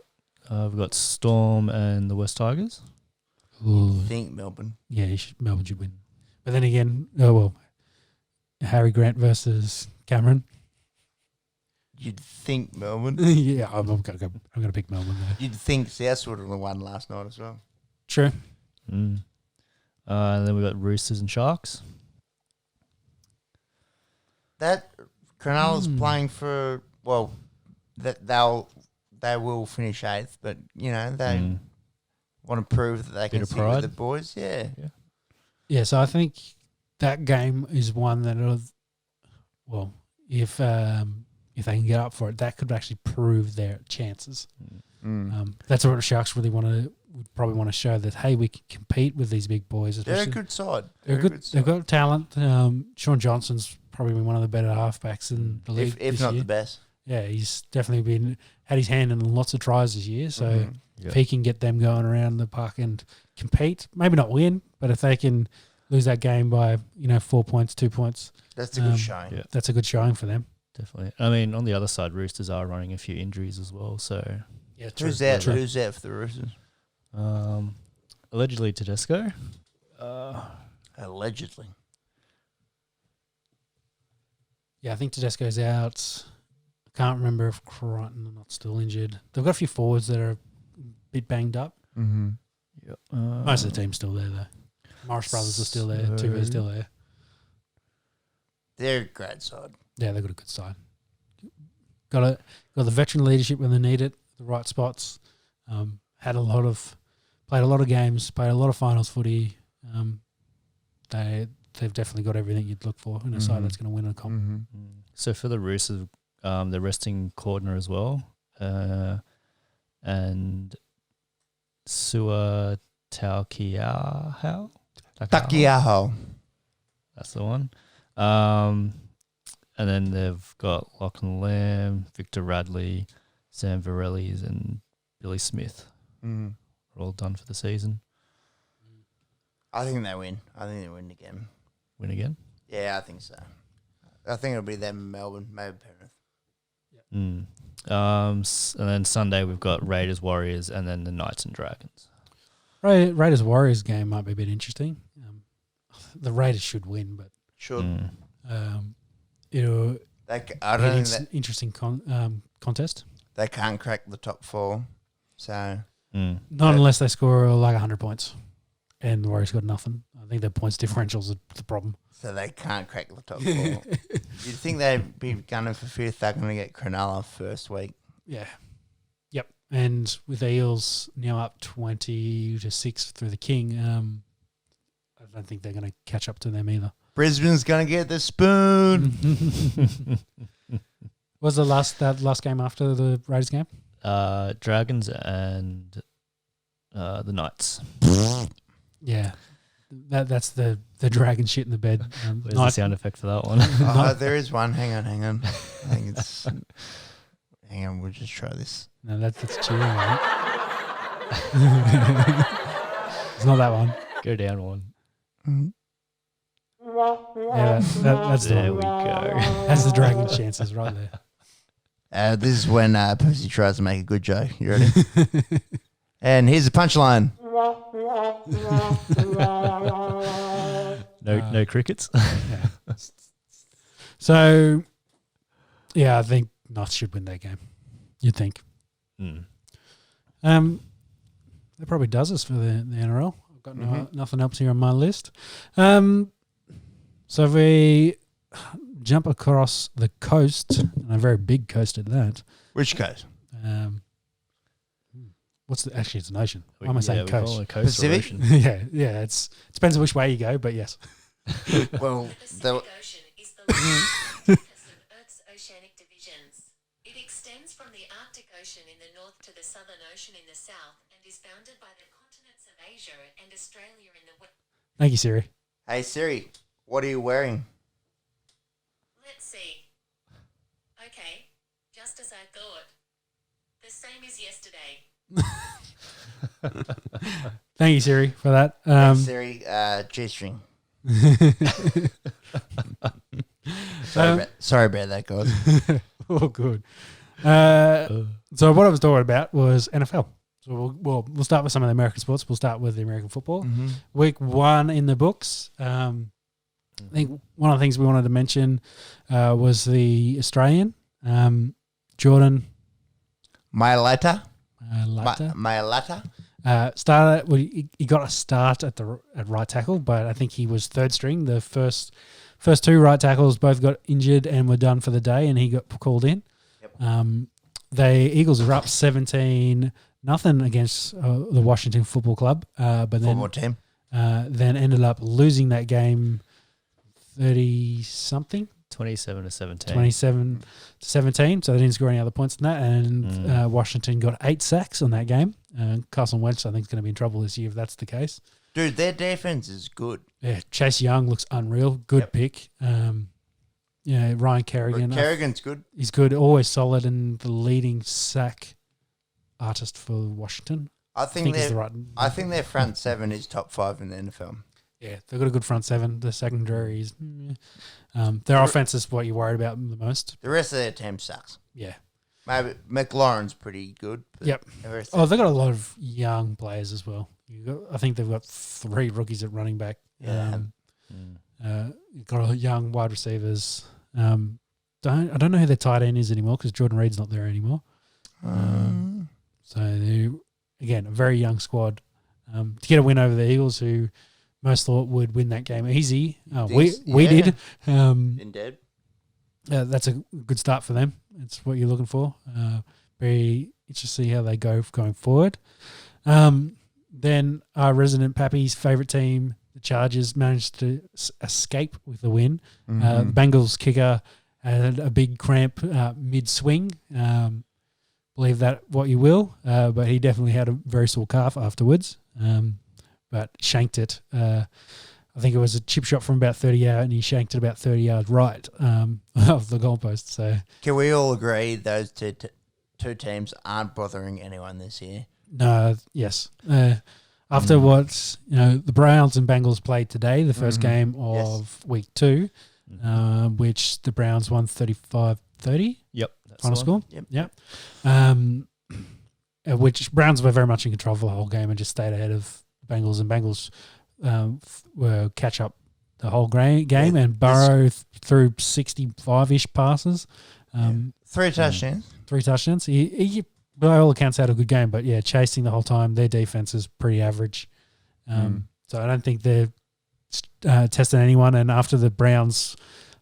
We've got Storm and the West Tigers. Ooh. I think Melbourne. Yeah, Melbourne should win. But then again, Harry Grant versus Cameron. You'd think Melbourne. Yeah, I'm gonna pick Melbourne there. You'd think South would have won last night as well. True. And then we've got Roosters and Sharks. That Cronulla's playing for that they will finish 8th, but they want to prove that they Bit can of sit pride. with the boys. Yeah. Yeah, so I think that game is one that if they can get up for it, that could actually prove their chances. That's what the Sharks really would probably want to show that, hey, we can compete with these big boys. They're a good side. They've got talent. Sean Johnson's probably been one of the better halfbacks in the league, if this not year. the best. Yeah, he's definitely had his hand in lots of tries this year. So if he can get them going around the park and compete, maybe not win, but if they can lose that game by 4 points, 2 points, That's a good showing. Yeah. that's a good showing for them. Definitely. I mean, on the other side, Roosters are running a few injuries as well. So Yeah, Who's out? Who's out for the Roosters? allegedly Tedesco. Allegedly. Yeah, I think Tedesco's out. I can't remember if Crichton are not still injured. They've got a few forwards that are a bit banged up. Mm-hmm. Yep. Most of the team's still there, though. Morris brothers are still there. Tuva's still there. They're a great side. Yeah, they've got a good side. Got the veteran leadership when they need it, the right spots. Played a lot of games, played a lot of finals footy. They've definitely got everything you'd look for in a side that's going to win a comp. So for the Roosters, they're resting Cordner as well, and Sua Takiaho. Takiaho. That's the one. And then they've got Lachlan Lamb, Victor Radley, Sam Varellis, and Billy Smith. Are all done for the season. I think they win. I think they win again. Win again? Yeah, I think so. I think it'll be them in Melbourne, maybe Penrith. And then Sunday we've got Raiders, Warriors, and then the Knights and Dragons. Raiders Warriors game might be a bit interesting. The Raiders should win, but Should. it'll I don't think that interesting contest. they can't crack the top 4. So Not unless they score like 100 points, and the Warriors got nothing. I think their points differential's the problem. So they can't crack the top 4. You'd think they'd be gunning for 5th. They're going to get Cronulla first week. Yeah. Yep. And with the Eels now up 20-6 through the King, I don't think they're going to catch up to them either. Brisbane's going to get the spoon. Was that last game after the Raiders game? Dragons and the Knights. Yeah. That's the dragon shit in the bed. Where's the sound effect for that one? There is one. Hang on. I think it's... Hang on, we'll just try this. No, that's cheering, right? It's not that one. Go down one. Yeah, that's the There one. we go. That's the dragon chances right there. This is when Percy tries to make a good joke. You ready? And here's the punchline. No crickets. Yeah. So, yeah, I think Knights should win that game. You'd think. That probably does us for the NRL. I've got nothing else here on my list. So if we jump across the coast, and a very big coast at that. Which coast? Actually, it's an ocean. Why am I saying we call coast? it coast or Pacific? ocean. yeah. It depends on which way you go, but yes. Well, The Pacific Ocean is the largest of Earth's oceanic divisions. It extends from the Arctic Ocean in the north to the Southern Ocean in the south and is bounded by the continents of Asia and Australia in the west. Thank you, Siri. hey Siri, what are you wearing? Let's see. Okay, just as I thought. The same as yesterday. Thank you, Siri, for that. Siri, G-string. Sorry about that, guys. Oh, good. So what I was talking about was NFL. So we'll start with some of the American sports. We'll start with the American football. Week 1 in the books. I think one of the things we wanted to mention was the Australian, Jordan Mailata. Mailata. Started. Well, he got a start at right tackle, but I think he was third string. The first 2 right tackles both got injured and were done for the day, and he got called in. Yep. The Eagles were up 17-0 against the Washington Football Club, but then Football team. Then ended up losing that game 30-something. 27-17. 27-17, so they didn't score any other points than that, and Washington got 8 sacks on that game. Carson Wentz, I think, is going to be in trouble this year if that's the case. Dude, their defense is good. Yeah, Chase Young looks unreal. Good pick. Ryan Kerrigan. Kerrigan's good. He's good, always solid, and the leading sack artist for Washington. I think their front 7 is top 5 in the NFL. Yeah, they've got a good front 7. The secondary is... their offense is what you're worried about the most. The rest of their team sucks. Yeah. Maybe McLaurin's pretty good. Yep. They've got a lot of young players as well. I think they've got 3 rookies at running back. Yeah. You've got young wide receivers. I don't know who their tight end is anymore because Jordan Reed's not there anymore. So they're, again, a very young squad. To get a win over the Eagles, who most thought would win that game easy. We did. Indeed. That's a good start for them. It's what you're looking for. Very interesting to see how they go going forward. Then our resident Pappy's favourite team, the Chargers, managed to escape with the win. The Bengals kicker had a big cramp mid-swing. Believe that what you will, but he definitely had a very sore calf afterwards. But shanked it. I think it was a chip shot from about 30 yards, and he shanked it about 30 yards right of the goalpost. So, can we all agree those two teams aren't bothering anyone this year? No, yes. After what the Browns and Bengals played today, the first game of week 2, which the Browns won 35-30. Yep. That's final score. Yep. Which Browns were very much in control for the whole game and just stayed ahead of Bengals, and Bengals were catch up the whole game, and Burrow threw 65-ish passes. 3 touchdowns. 3 touchdowns. He by all accounts had a good game, but chasing the whole time. Their defense is pretty average. So I don't think they're testing anyone. And after the Browns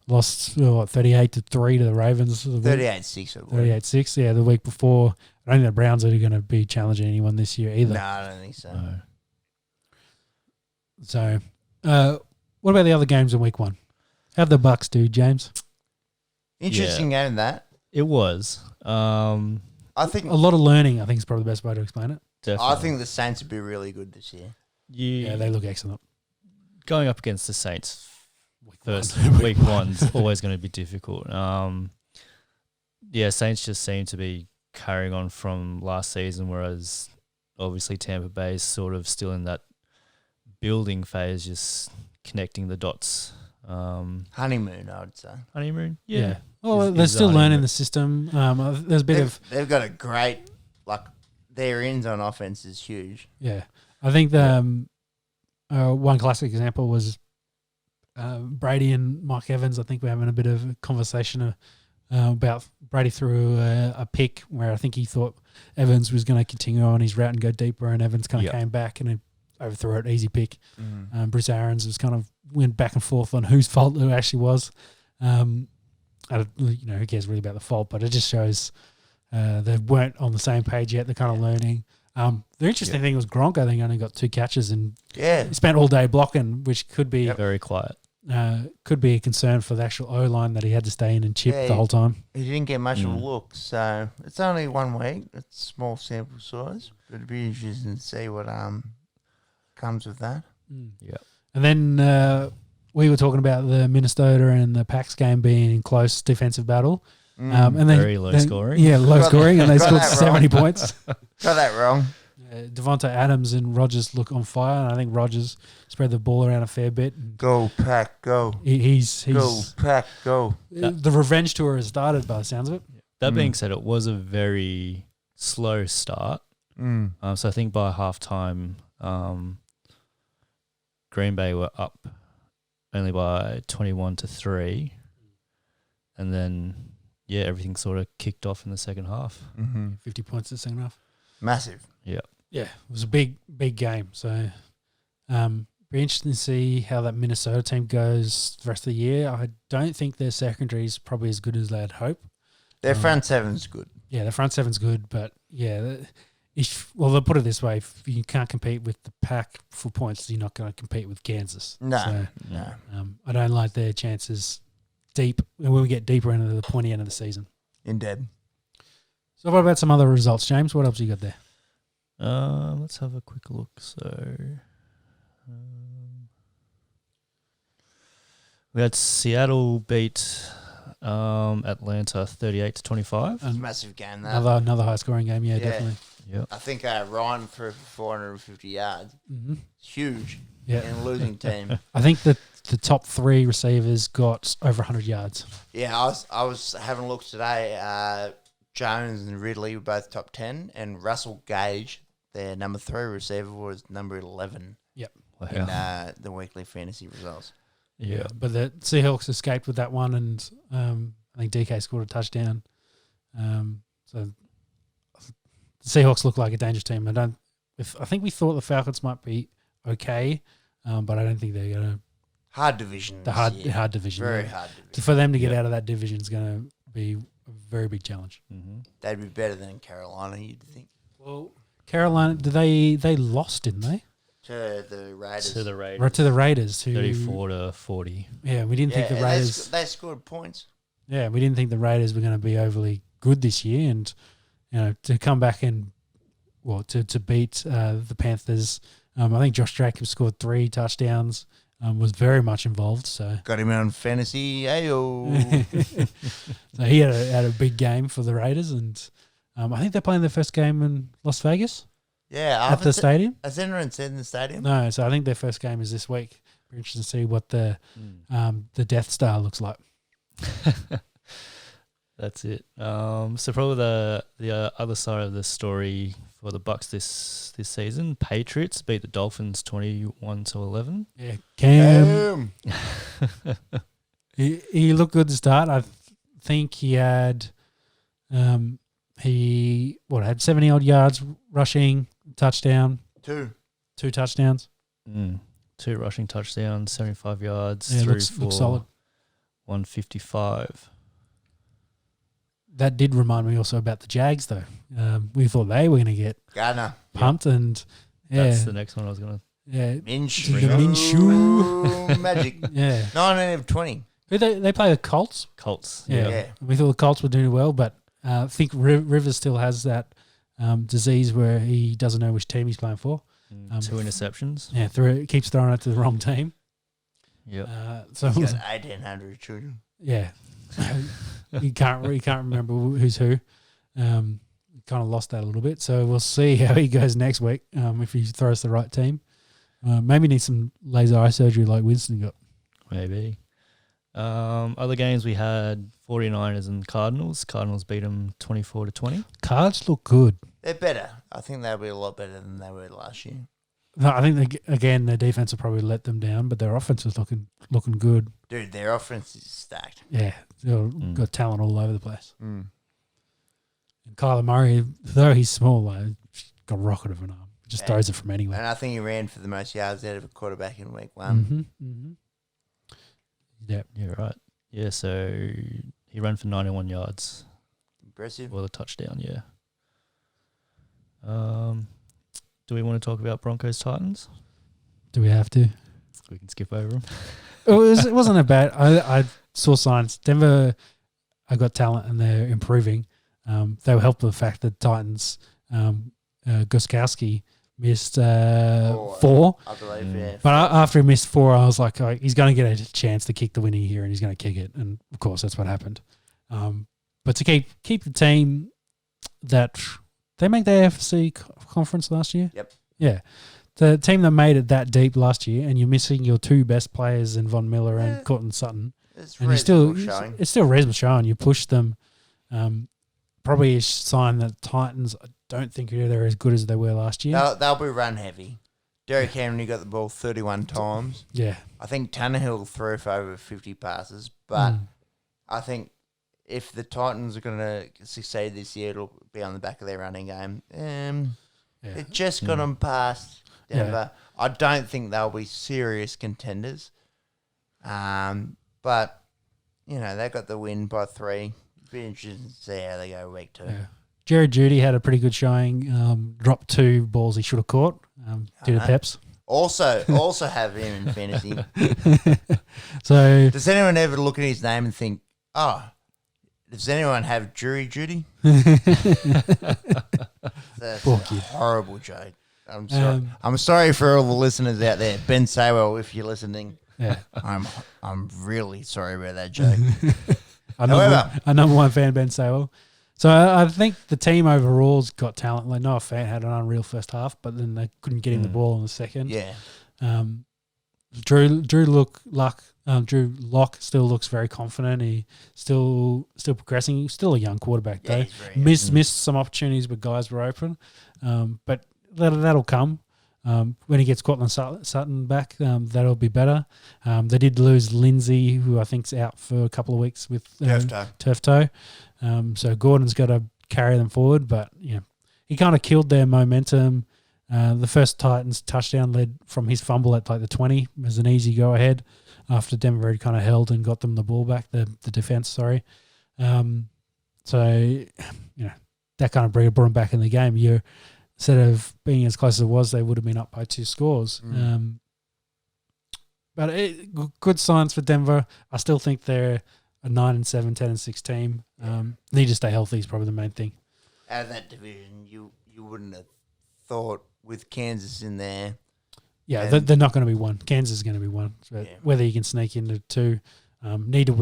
lost 38-3 to the Ravens, 38-6. 38-6. Yeah, the week before. I don't think the Browns are going to be challenging anyone this year either. No, I don't think so. No. So, what about the other games in week 1? How'd the Bucks do, James? Interesting game, that. It was. I think a lot of learning, I think, is probably the best way to explain it. Definitely. I think the Saints would be really good this year. Yeah, they look excellent. Going up against the Saints week 1's always going to be difficult. Saints just seem to be carrying on from last season, whereas obviously Tampa Bay is sort of still in that building phase, just connecting the dots. Honeymoon, I would say. Honeymoon? Yeah. Well, they're still learning the system. There's a bit of... They've got a great... their ends on offense is huge. Yeah. I think the one classic example was Brady and Mike Evans. I think we're having a bit of a conversation about Brady threw a pick where I think he thought Evans was going to continue on his route and go deeper, and Evans kind of came back and overthrew it, easy pick. Bruce Arians was kind of went back and forth on whose fault it actually was. Who cares really about the fault, but it just shows they weren't on the same page yet. They're kind of learning. The interesting thing was Gronk, I think, only got 2 catches and he spent all day blocking, which could be very quiet. Could be a concern for the actual O-line that he had to stay in and chip the whole time. He didn't get much of a look, so it's only 1 week. It's small sample size, but it'd be interesting to see what comes with that. Yeah. And then we were talking about the Minnesota and the Pax game being in close defensive battle. And Very low scoring. Yeah, low scoring, and they got scored that 70 wrong. points. Got that wrong. Devontae Adams and Rogers look on fire, and I think Rogers spread the ball around a fair bit. And Go, Pack, go. he's Go, Pack, go. the revenge tour has started by the sounds of it. That being said, it was a very slow start. So I think by halftime, Green Bay were up only by 21-3, and then everything sort of kicked off in the second half. 50 points in the second half. Massive. Yeah, it was a big game. So, be interesting to see how that Minnesota team goes the rest of the year. I don't think their secondary is probably as good as they'd hope. Their front seven's good. Yeah, the front seven's good, but they'll put it this way: if you can't compete with the Pack for points, you're not going to compete with Kansas. No. I don't like their chances deep when we get deeper into the pointy end of the season. Indeed. So, what about some other results, James? What else you got there? Let's have a quick look. So, we had Seattle beat Atlanta 38-25. Massive game, that. Another high scoring game, definitely. Yep. I think Ryan for 450 yards. Huge. Yeah. In a losing team. I think that the top three receivers got over 100 yards. Yeah, I was having a look today. Jones and Ridley were both top 10, and Russell Gage, their number 3 receiver, was number 11 Wow. in the weekly fantasy results. Yeah. But the Seahawks escaped with that one, and I think DK scored a touchdown. So the Seahawks look like a dangerous team. I think we thought the Falcons might be okay, but I don't think they're going to. Hard division. Hard division. Very yeah. hard division. For them to get out of that division is going to be a very big challenge. They'd be better than Carolina, you'd think. Well, Carolina, they lost, didn't they? To the Raiders. Right to the Raiders. 34-40. Yeah, we didn't think the Raiders. They scored points. Yeah, we didn't think the Raiders were going to be overly good this year, and to come back and to beat the Panthers. I think Josh Jacobs scored 3 touchdowns. Was very much involved. So got him on fantasy. Ayo. So he had a big game for the Raiders, and I think they're playing their first game in Las Vegas. Yeah, at the stadium. Has anyone said in the stadium? No, so I think their first game is this week. Be interesting to see what the Death Star looks like. That's it. So probably the other side of the story for the Bucks this season, Patriots beat the Dolphins 21-11. Yeah, Cam. he looked good to start. I think he had had 70 odd yards rushing, touchdown, 2 touchdowns. 2 rushing touchdowns, 75 yards, Yeah, 3 looks for solid. 155. That did remind me also about the Jags, though. We thought they were going to get Gardner. pumped, and That's the next one I was going to. Yeah, Minshew. Magic. Yeah. 19 of 20. Who they play the Colts? Colts. Yeah. We thought the Colts were doing well, but I think Rivers still has that disease where he doesn't know which team he's playing for. 2 interceptions. Yeah, keeps throwing it to the wrong team. Yeah. So He's got 1,800 children. yeah, you can't remember who's who. Kind of lost that a little bit. So we'll see how he goes next week. If he throws the right team, maybe need some laser eye surgery like Winston got. Maybe. Other games we had 49ers and Cardinals. Cardinals beat them 24-20. Cards look good. They're better. I think they'll be a lot better than they were last year. No, I think their defense will probably let them down, but their offense is looking good. Dude, their offense is stacked. Yeah, they've got talent all over the place. And Kyler Murray, though he's small, got a rocket of an arm. Just throws it from anywhere. And I think he ran for the most yards out of a quarterback in week 1. Yeah. Yeah, right. Yeah, so he ran for 91 yards. Impressive. With a touchdown, yeah. Do we want to talk about Broncos Titans? Do we have to? We can skip over them. It wasn't a bad. I saw signs. Denver, I got talent and they're improving. They were helped with the fact that Titans, Gostkowski missed 4. I believe, yeah. But after he missed 4, I was like, he's going to get a chance to kick the winning here and he's going to kick it. And, of course, that's what happened. but to keep the team that they make the AFC conference last year. Yep. Yeah, the team that made it that deep last year, and you're missing your two best players in Von Miller and Cortland Sutton. It's And it's still reasonable showing. You pushed them. Probably a sign that Titans, I don't think they're as good as they were last year. They'll be run heavy. Derrick Henry got the ball 31 times. Yeah. I think Tannehill threw for over 50 passes, but I think if the Titans are going to succeed this year, it'll be on the back of their running game. It just got them past Denver. Yeah. I don't think they'll be serious contenders. But, they got the win by 3. Be interesting to see how they go week 2. Yeah. Jerry Jeudy had a pretty good showing. Dropped 2 balls he should have caught due to Peps. Also have him in fantasy. So does anyone ever look at his name and think, does anyone have Jerry Jeudy? That's a horrible joke. I'm sorry. I'm sorry for all the listeners out there. Ben Saywell, if you're listening, I'm really sorry about that joke. Our number one fan, Ben Saywell. So I think the team overall's got talent. Like Noah Fant had an unreal first half, but then they couldn't get him the ball in the second. Yeah. Drew Lock still looks very confident. He still progressing. He's still a young quarterback though. Missed some opportunities, but guys were open. But that'll come. When he gets Cortland Sutton back, that'll be better. They did lose Lindsay, who I think's out for a couple of weeks with turf toe. So Gordon's got to carry them forward, but he kind of killed their momentum. The first Titans touchdown led from his fumble at like the 20. It was an easy go ahead after Denver had kind of held and got them the ball back, the defense. Sorry. So that kind of brought them back in the game. Instead of being as close as it was, they would have been up by 2 scores. But good signs for Denver. I still think they're a 9-7, 10-6 team. Need to stay healthy is probably the main thing. Out of that division, you wouldn't have thought with Kansas in there. Yeah, they're not going to be 1. Kansas is going to be 1. But whether you can sneak into 2, need to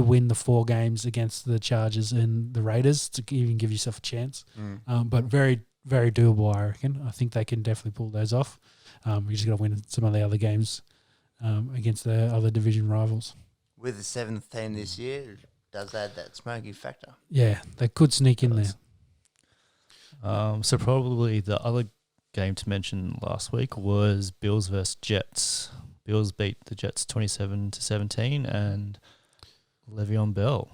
win the 4 games against the Chargers and the Raiders to even give yourself a chance. But very, very doable, I reckon. I think they can definitely pull those off. You just got to win some of the other games against the other division rivals. With the 7th team this year, does add that smoky factor. Yeah, they could sneak in there. So probably the other game to mention last week was Bills versus Jets. Bills beat the Jets 27-17 and Le'Veon Bell.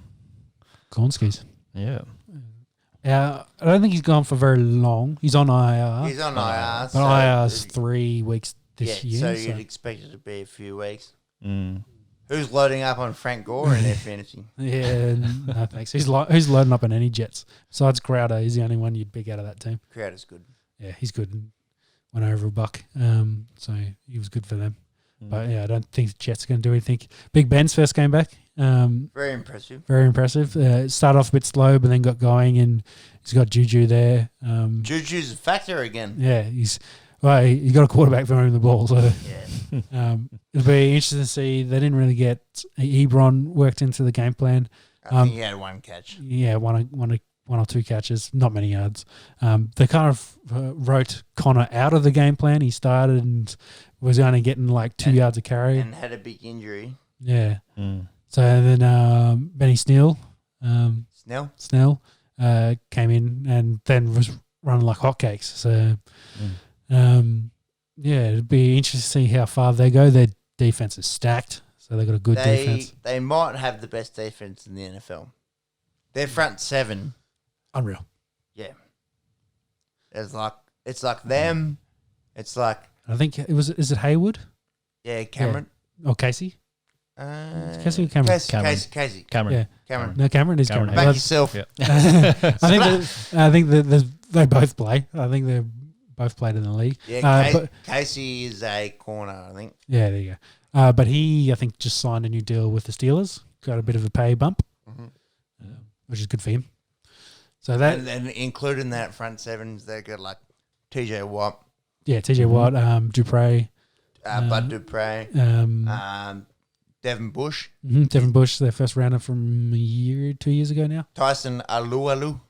Gonskis. Yeah. I don't think he's gone for very long. He's on IR. He's on IR. But IR's 3 weeks this year. So you'd expect it to be a few weeks. Who's loading up on Frank Gore in their fantasy? Yeah, no thanks. Who's loading up on any Jets? Besides Crowder, he's the only one you'd pick out of that team. Crowder's good. Yeah, he's good. Went over $1. So he was good for them. But I don't think the Jets are going to do anything. Big Ben's first game back. Very impressive. Very impressive. Started off a bit slow, but then got going, and he's got Juju there. Juju's a factor again. Yeah, he got a quarterback throwing the ball. So it'll be interesting to see. They didn't really get Ebron worked into the game plan. I think he had 1 catch. Yeah, one or 2 catches, not many yards. They kind of wrote Connor out of the game plan. He started and was only getting like 2 yards a carry. And had a big injury. Yeah. So then Benny Snell came in and then was running like hotcakes. So, it'd be interesting to see how far they go. Their defense is stacked, so they got a good defense. They might have the best defense in the NFL. Their front 7. Unreal. Yeah. It's like them. It's like I think is it Hayward? Yeah, Cameron. Yeah. Or Casey? Casey or Cameron? Casey. Cameron. Yeah. Cameron. No, Cameron is Cameron. Back yourself. Yeah. I think they both play. I think they're both played in the league. Yeah, Casey is a corner, I think. Yeah, there you go. But he, I think, just signed a new deal with the Steelers. Got a bit of a pay bump, which is good for him. So that and including that front 7s, they got like TJ Watt. Yeah, TJ Watt, Dupre. Bud Dupre. Devin Bush. Devin Bush, their first rounder from 2 years ago now. Tyson Alualu.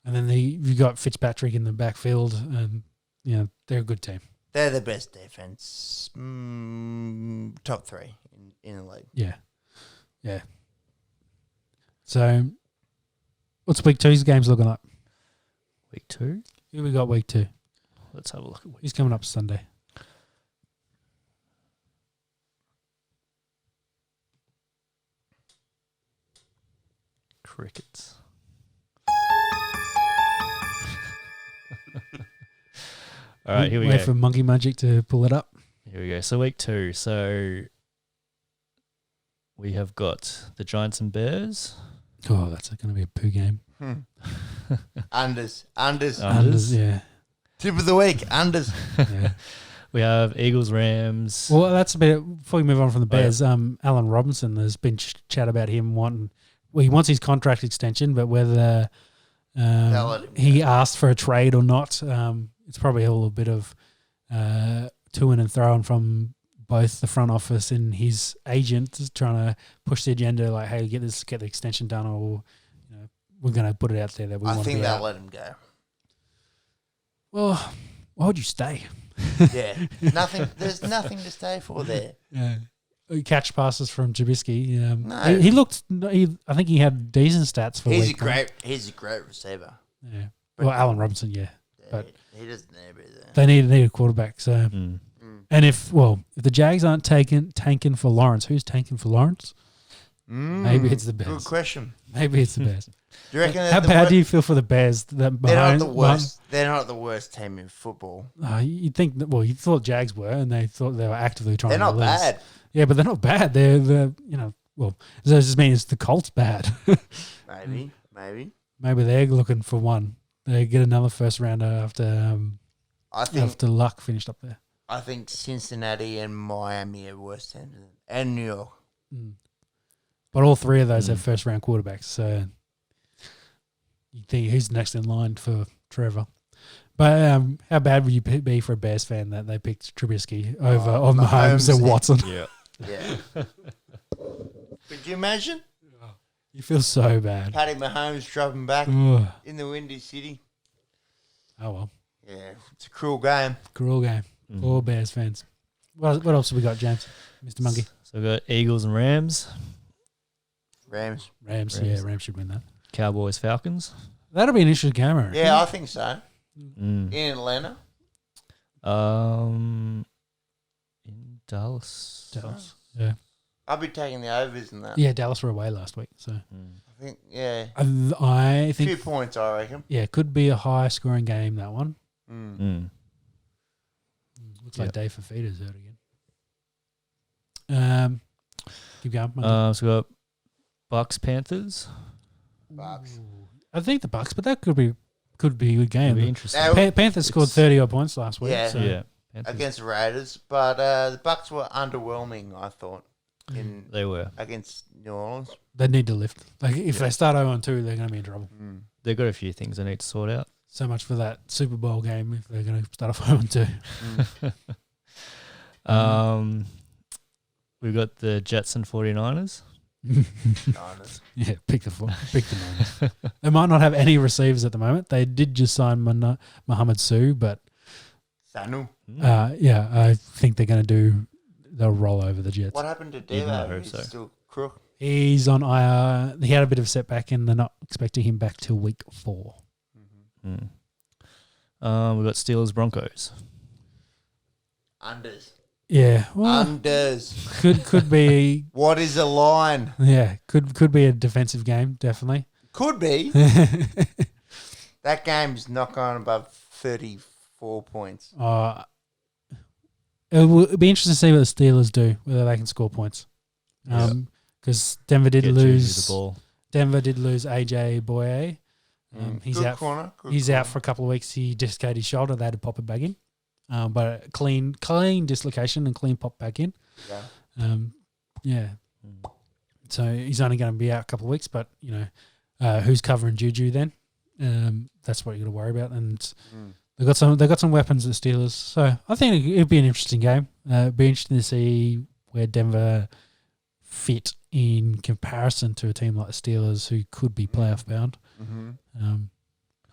And then you've got Fitzpatrick in the backfield, and they're a good team. They're the best defense. Top 3 in the league. Yeah. So, what's week 2's games looking like? Week 2? Who we got week 2? Let's have a look at week. Who's coming up Sunday? Crickets. All right, here we Wait go. for Monkey Magic to pull it up. Here we go. So week 2. So we have got the Giants and Bears. Oh, that's going to be a poo game. Unders. Unders, yeah. Tip of the week, unders. Yeah. We have Eagles, Rams. Well, that's a bit. Before we move on from the Oh, yeah. Bears, Alan Robinson, there's been chat about him wanting. Well, he wants his contract extension, but whether he asked for a trade or not, it's probably a little bit of to-ing and throwing from both the front office and his agent, trying to push the agenda. Like, hey, get the extension done, or we're going to put it out there that we want to be I think they'll out. let him go. Well, why would you stay? Yeah, nothing. There's nothing to stay for there. Yeah. Catch passes from Trubisky. No. He looked. I think he had decent stats for. He's week 1. He's a great receiver. Yeah. But- Well, Alan Robinson, yeah. But he doesn't need to be there. they need a quarterback. So, Mm. and if the Jags aren't tanking for Lawrence, who's tanking for Lawrence? Maybe it's the Bears. Good question. Maybe it's the Bears. Do you reckon How bad do you feel for the Bears? That they're not Mahomes- the worst? They're not the worst team in football. You'd think that. Well, you thought Jags were, and they thought they were actively trying. They're to not lose. bad. Yeah, but they're not bad. They're well, does that just mean it's the Colts bad? Maybe. Maybe they're looking for one. They get another first rounder after after Luck finished up there. I think Cincinnati and Miami are worse teams, and New York. But all three of those have first round quarterbacks, so you think who's next in line for Trevor? But how bad would you be for a Bears fan that they picked Trubisky over on Mahomes and Watson? Yeah. Yeah. Could you imagine You feel so bad. Patty Mahomes dropping back Ugh. in the Windy City? Oh well, Yeah, it's a cruel game. cruel game. Poor Bears fans. What else have we got, James? Mr. Monkey. So we've got Eagles and Rams. Rams. Rams. Yeah, Rams should win that. Cowboys, Falcons. That'll be an interesting game, I reckon. Yeah, I think so. Mm. In Atlanta. In Dallas. Dallas. Yeah. I'll be taking the overs in that. Yeah, Dallas were away last week, so I think, yeah. I think 2 points, I reckon. yeah, could be a high scoring game, that one. Looks like Dave Fafita's out again. Keep going. Monkey. So we got Bucks, Panthers. Bucks. I think the Bucks, but that could be a good It'd game. be interesting. Panthers scored 30 odd points last week. Yeah. So. Yeah. Panthers. Against the Raiders, but the Bucks were underwhelming, I thought, They were. against New Orleans. They need to lift. Like if they start 0-2, they're going to be in trouble. They've got a few things they need to sort out. So much for that Super Bowl game if they're going to start off 0-2. We've got the Jets and 49ers. Niners. Yeah, pick the Niners. They might not have any receivers at the moment. They did just sign Mohamed Sue, but Sanu. yeah, I think they'll roll over the Jets. What happened to Even I Devo? hope He's so. still crook. He's on IR. He had a bit of a setback, and they're not expecting him back till week 4. We've got Steelers, Broncos. Unders. Yeah, well, Unders. could be. What is a line? Yeah, could be a defensive game, definitely. Could be. That game's not going above 34 points. It will be interesting to see what the Steelers do, whether they can score points. Because Denver did Get Juju lose. the ball. Denver did lose AJ Boye. He's Good out. corner. Good He's corner. out for a couple of weeks. He dislocated his shoulder. They had to pop it back in. But a clean dislocation and clean pop back in. Yeah. Yeah. So he's only going to be out a couple of weeks. But who's covering Juju then? That's what you got to worry about. And they got some weapons, the Steelers. So I think it'd be an interesting game. It'd be interesting to see where Denver fit in comparison to a team like the Steelers who could be playoff bound.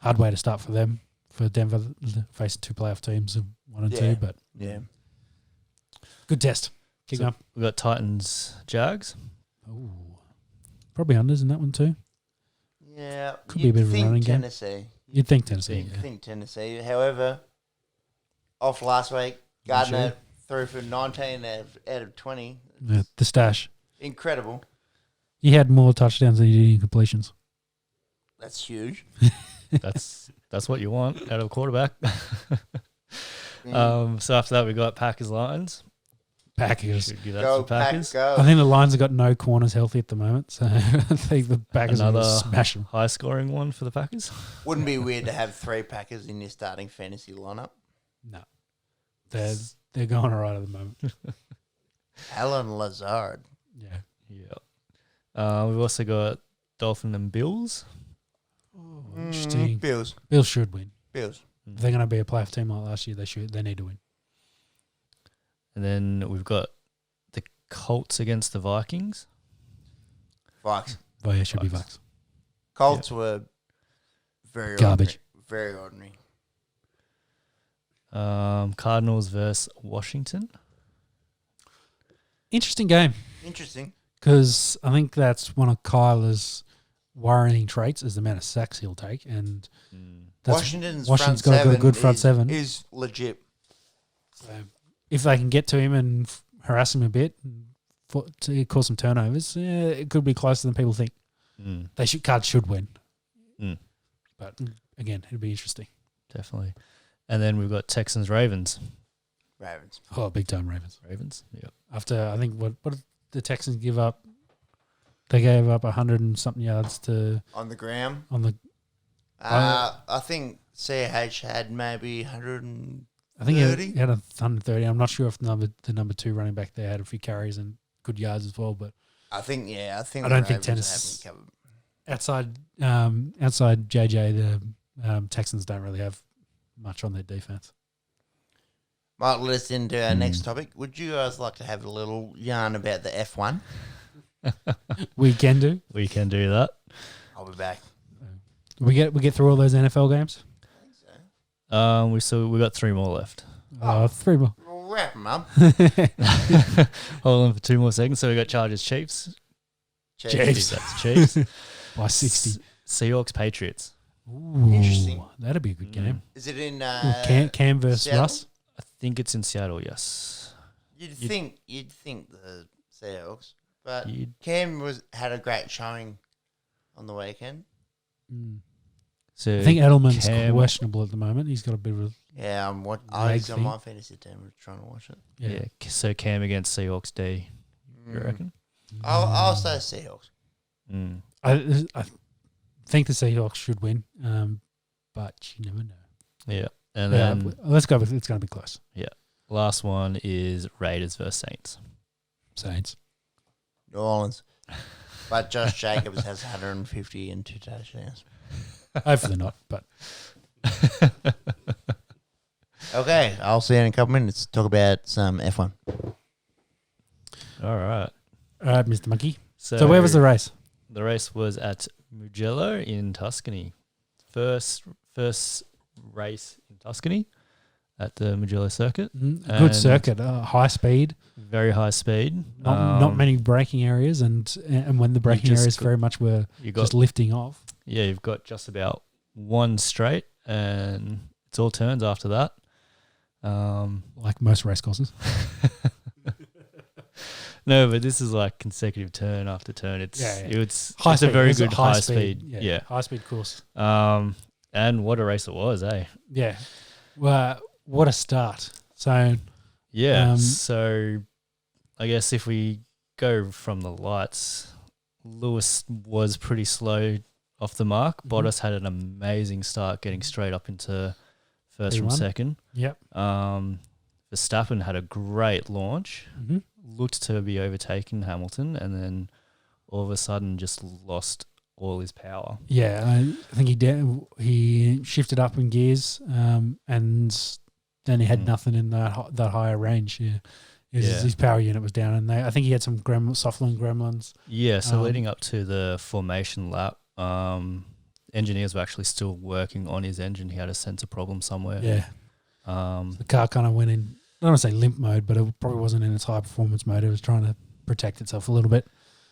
Hard way to start for them, for Denver facing two playoff teams, 1 and 2, but good test. Keep going. We've got Titans, Jags. Ooh. Probably unders in that one too. Yeah. Could be a bit of a running game. Tennessee. You'd think Tennessee. I think Tennessee. However, off last week, Gardner threw for 19 out of 20. Yeah, the stash. Incredible. He had more touchdowns than he did incompletions. That's huge. That's what you want out of a quarterback. So after that, we got Packers, Lions. Packers. Should give that Go, to Packers. Pack, go. I think the Lions have got no corners healthy at the moment, so I think the Packers Another will smash them. high scoring one for the Packers. Wouldn't be weird to have 3 Packers in your starting fantasy lineup. No. They're going all right at the moment. Alan Lazard. Yeah. Yeah. We've also got Dolphins and Bills. Interesting. Bills. Bills should win. Bills. If they're going to be a playoff team like last year, they need to win. And then we've got the Colts against the Vikings. Vikes. Oh, yeah, should be Vikes. Bucks. Colts were very Garbage. Very ordinary. Cardinals versus Washington. Interesting game Interesting. because I think that's one of Kyler's worrying traits is the amount of sacks he'll take, and Washington's Washington's front got a good front is, seven. is legit. So if they can get to him and harass him a bit to cause some turnovers, it could be closer than people think. Cards should win. But again, it'll be interesting. Definitely. And then we've got Texans, Ravens. Ravens. Oh, big time Ravens. Yep. After, I think, what did the Texans give up? They gave up 100 and something yards to On the ground. on the. I think CH had maybe 130. I think he had 130. I'm not sure if the number 2 running back there had a few carries and good yards as well. But I think I the don't think Ravens Tennessee haven't covered. outside JJ, the Texans don't really have much on their defense. Might let us into our next topic. Would you guys like to have a little yarn about the F1? We can do. We can do that. I'll be back. We get through all those NFL games. We got 3 more left. 3 more. We'll wrap them up. Hold on for 2 more seconds. So we got Chargers, Chiefs. Chiefs. That's Chiefs. By 60. Seahawks, Patriots. Ooh, Interesting. That'd be a good game. Is it in Cam versus Seattle? Russ. I think it's in Seattle. Yes. You'd think the Seahawks, but You'd- Cam had a great showing on the weekend. So I think Edelman's Cam- questionable at the moment. He's got a bit of a Yeah, Leg he's on thing. my fantasy team. We're trying to watch it. Yeah. So Cam against Seahawks D. You reckon? I'll say Seahawks. I think the Seahawks should win, but you never know. Yeah. And then Let's go with it's going to be close. last one is Raiders versus Saints. Saints. New Orleans. But Josh Jacobs has 150 and 2 touchdowns. Hopefully not, but Okay, I'll see you in a couple minutes. Talk about some F1. All right. all right, Mr. Monkey. So where was the race? The race was at Mugello in Tuscany. First race in Tuscany at the Mugello circuit. Good And circuit, high speed, Very high speed. not many braking areas, and when the braking just areas got- very much were You got just lifting off. Yeah, you've got just about one straight, and it's all turns after that. Like most race courses. No, but this is like consecutive turn after turn. It's High it's speed. a very It's good high speed. Yeah. high speed course. And what a race it was, eh? Yeah. Well, what a start. So Yeah. So I guess if we go from the lights, Lewis was pretty slow off the mark. Bottas had an amazing start getting straight up into first from P1. second. Yep. Verstappen had a great launch. Looked to be overtaking Hamilton, and then all of a sudden just lost all his power. Yeah, I think he shifted up in gears, and then he had nothing in that higher range. Yeah, His power unit was down, and I think he had some Softland gremlins. Yeah, so leading up to the formation lap, engineers were actually still working on his engine. He had a sensor problem somewhere. Yeah. The car kind of went in, I don't want to say limp mode, but it probably wasn't in its high performance mode. It was trying to protect itself a little bit.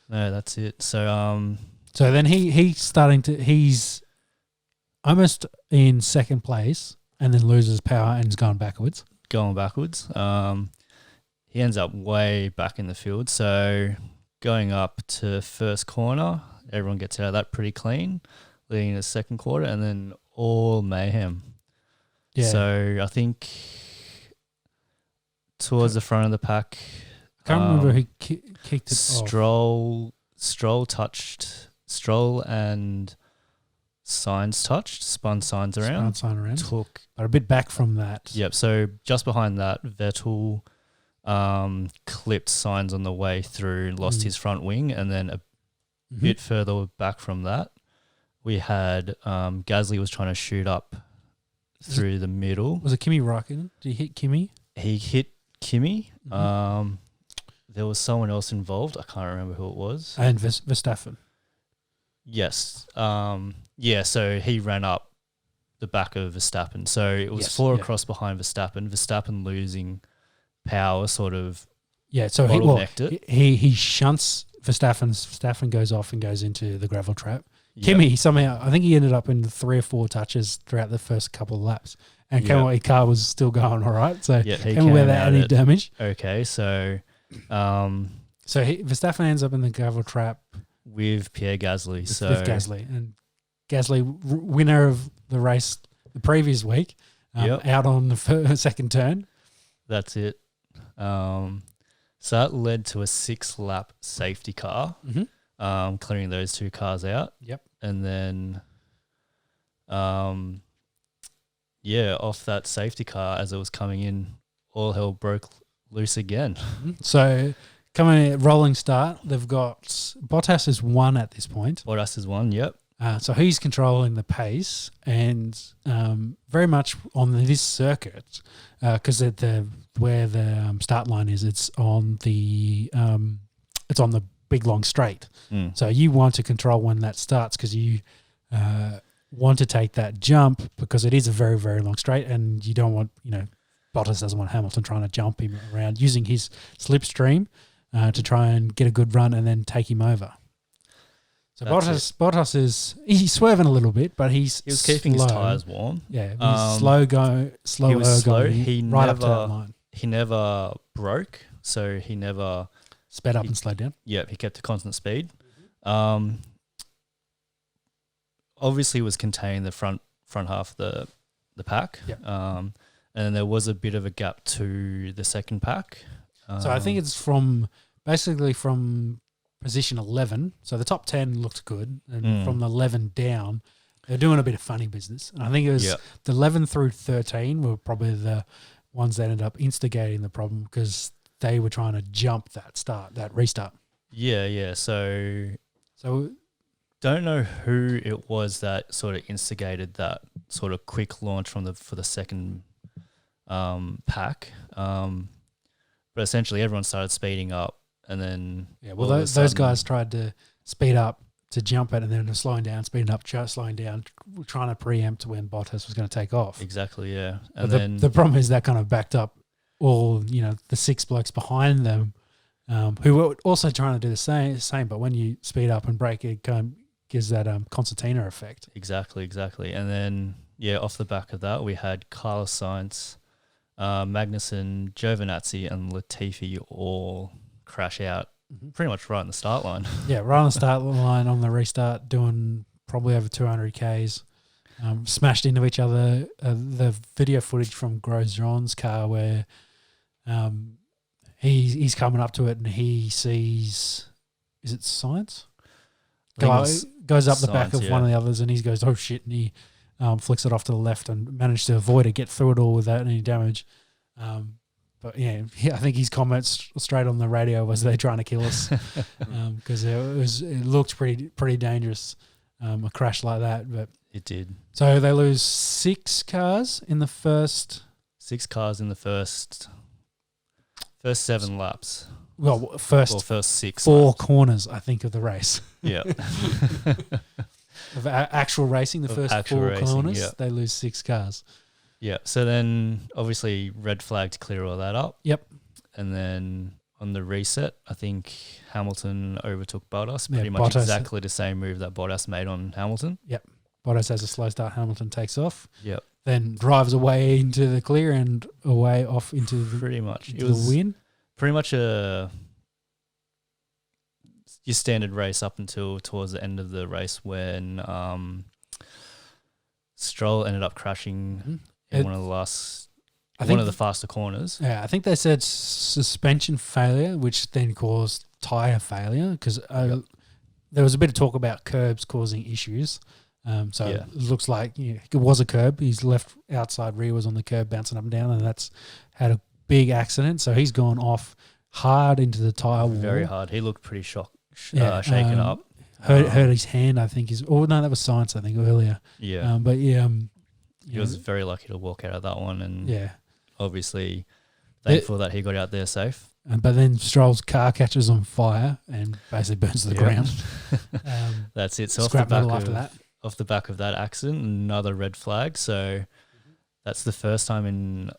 No, that's it. So so then he's almost in second place and then loses power and is going backwards. He ends up way back in the field. So going up to first corner, everyone gets out of that pretty clean, leading to second quarter, and then all mayhem. Yeah. So I think towards the front of the pack, I can't remember who kicked it Stroll and Signs touched, spun Signs around. Took but a bit back from that. Yep. So just behind that, Vettel clipped Signs on the way through, lost his front wing, and then a bit further back from that, we had Gasly was trying to shoot up through the middle. Was it Kimi Räikkönen? Did he hit Kimi? He hit Kimi. There was someone else involved. I can't remember who it was. And Verstappen. Yes. So he ran up the back of Verstappen. So it was four across behind Verstappen. Verstappen losing power sort of so bottlenecked it. He shunts Verstappen. Verstappen goes off and goes into the gravel trap. Kimi, somehow, I think he ended up in 3 or 4 touches throughout the first couple of laps. And his car was still going all right. So came without any damage. Okay, so... Verstappen ends up in the gravel trap. With Pierre Gasly. With Gasly. And Gasly, winner of the race the previous week, out on the second turn. That's it. So that led to a 6-lap safety car, clearing those 2 cars out. Yep. And then, off that safety car as it was coming in, all hell broke loose again. So coming in, rolling start, they've got Bottas is 1 at this point. Bottas is 1, yep. So he's controlling the pace and very much on this circuit because where the start line is, it's on the big long straight. So you want to control when that starts because you want to take that jump because it is a very, very long straight and you don't want, Bottas doesn't want Hamilton trying to jump him around using his slipstream to try and get a good run and then take him over. So Bottas is he's swerving a little bit, but he was keeping his tyres warm. Yeah, he's slow. He was slow. He right up to that line. He never broke, so he never sped up and slowed down. Yeah, he kept a constant speed. Obviously, was containing the front half of the pack. Yep. And there was a bit of a gap to the second pack. So I think it's from position 11. So the top 10 looked good. And from the 11 down, they're doing a bit of funny business. And I think it was the 11 through 13 were probably the ones that ended up instigating the problem because they were trying to jump that restart. Yeah. So don't know who it was that sort of instigated that sort of quick launch for the second pack. But essentially everyone started speeding up and then... Yeah, well, those guys tried to speed up to jump it and then slowing down, speeding up, slowing down, trying to preempt when Bottas was going to take off. Exactly, yeah. And then the problem is that kind of backed up all, the 6 blokes behind them who were also trying to do the same, but when you speed up and brake, it kind of gives that concertina effect. Exactly. And then, off the back of that, we had Carlos Sainz, Magnussen, Giovinazzi and Latifi all crash out pretty much right on the start line. Yeah, right on the start line on the restart, doing probably over 200 Ks, smashed into each other. The video footage from Grosjean's car where he's coming up to it and he sees, is it Sainz? Goes up the back of one of the others and he goes, oh shit, and he flicks it off to the left and managed to avoid it, get through it all without any damage. But I think his comments straight on the radio was they're trying to kill us because it looked pretty dangerous, a crash like that. But it did. So they lose 6 cars in the first. 6 cars in the first First 7 laps. Well, Or first first 6 4 laps. corners, I think, of the race. Yeah. Of actual racing, the Of first actual 4 racing, corners, yeah. they lose 6 cars. Yeah. So then obviously red flag to clear all that up. Yep. And then on the reset, I think Hamilton overtook Bottas. Yeah, Pretty much Bottas- exactly the same move that Bottas made on Hamilton. Bottas has a slow start. Hamilton takes off. Yep. Then drives away into the clear and away off into the, Pretty much. It into was the win. pretty much your standard race up until towards the end of the race when Stroll ended up crashing in one of the last, one of the faster corners. Yeah, I think they said suspension failure, which then caused tyre failure because there was a bit of talk about curbs causing issues. It looks like it was a curb. His left outside rear was on the curb bouncing up and down, and that's had a big accident. So he's gone off hard into the tyre wall. Very hard. He looked pretty shaken up. Hurt his hand, I think. That was Science, I think, earlier. Yeah. He was very lucky to walk out of that one, and obviously thankful that he got out there safe. But then Stroll's car catches on fire and basically burns to the ground. That's it. So scrap metal after that. Off the back of that accident, another red flag. So that's the first time in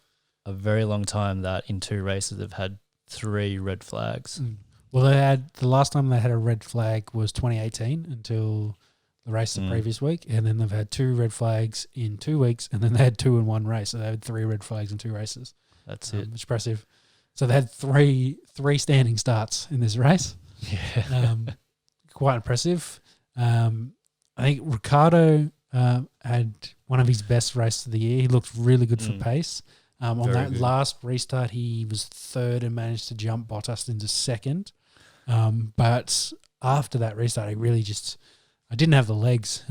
a very long time that in 2 races they've had 3 red flags. Well, the last time they had a red flag was 2018 until the race the previous week, and then they've had 2 red flags in 2 weeks, and then they had 2 in 1 race, so they had 3 red flags in 2 races. That's it. It's impressive. So they had three standing starts in this race. Yeah, quite impressive. I think Ricardo had one of his best races of the year. He looked really good for pace. On Very that good. last restart, he was 3rd and managed to jump Bottas into 2nd. But after that restart, he really I didn't have the legs.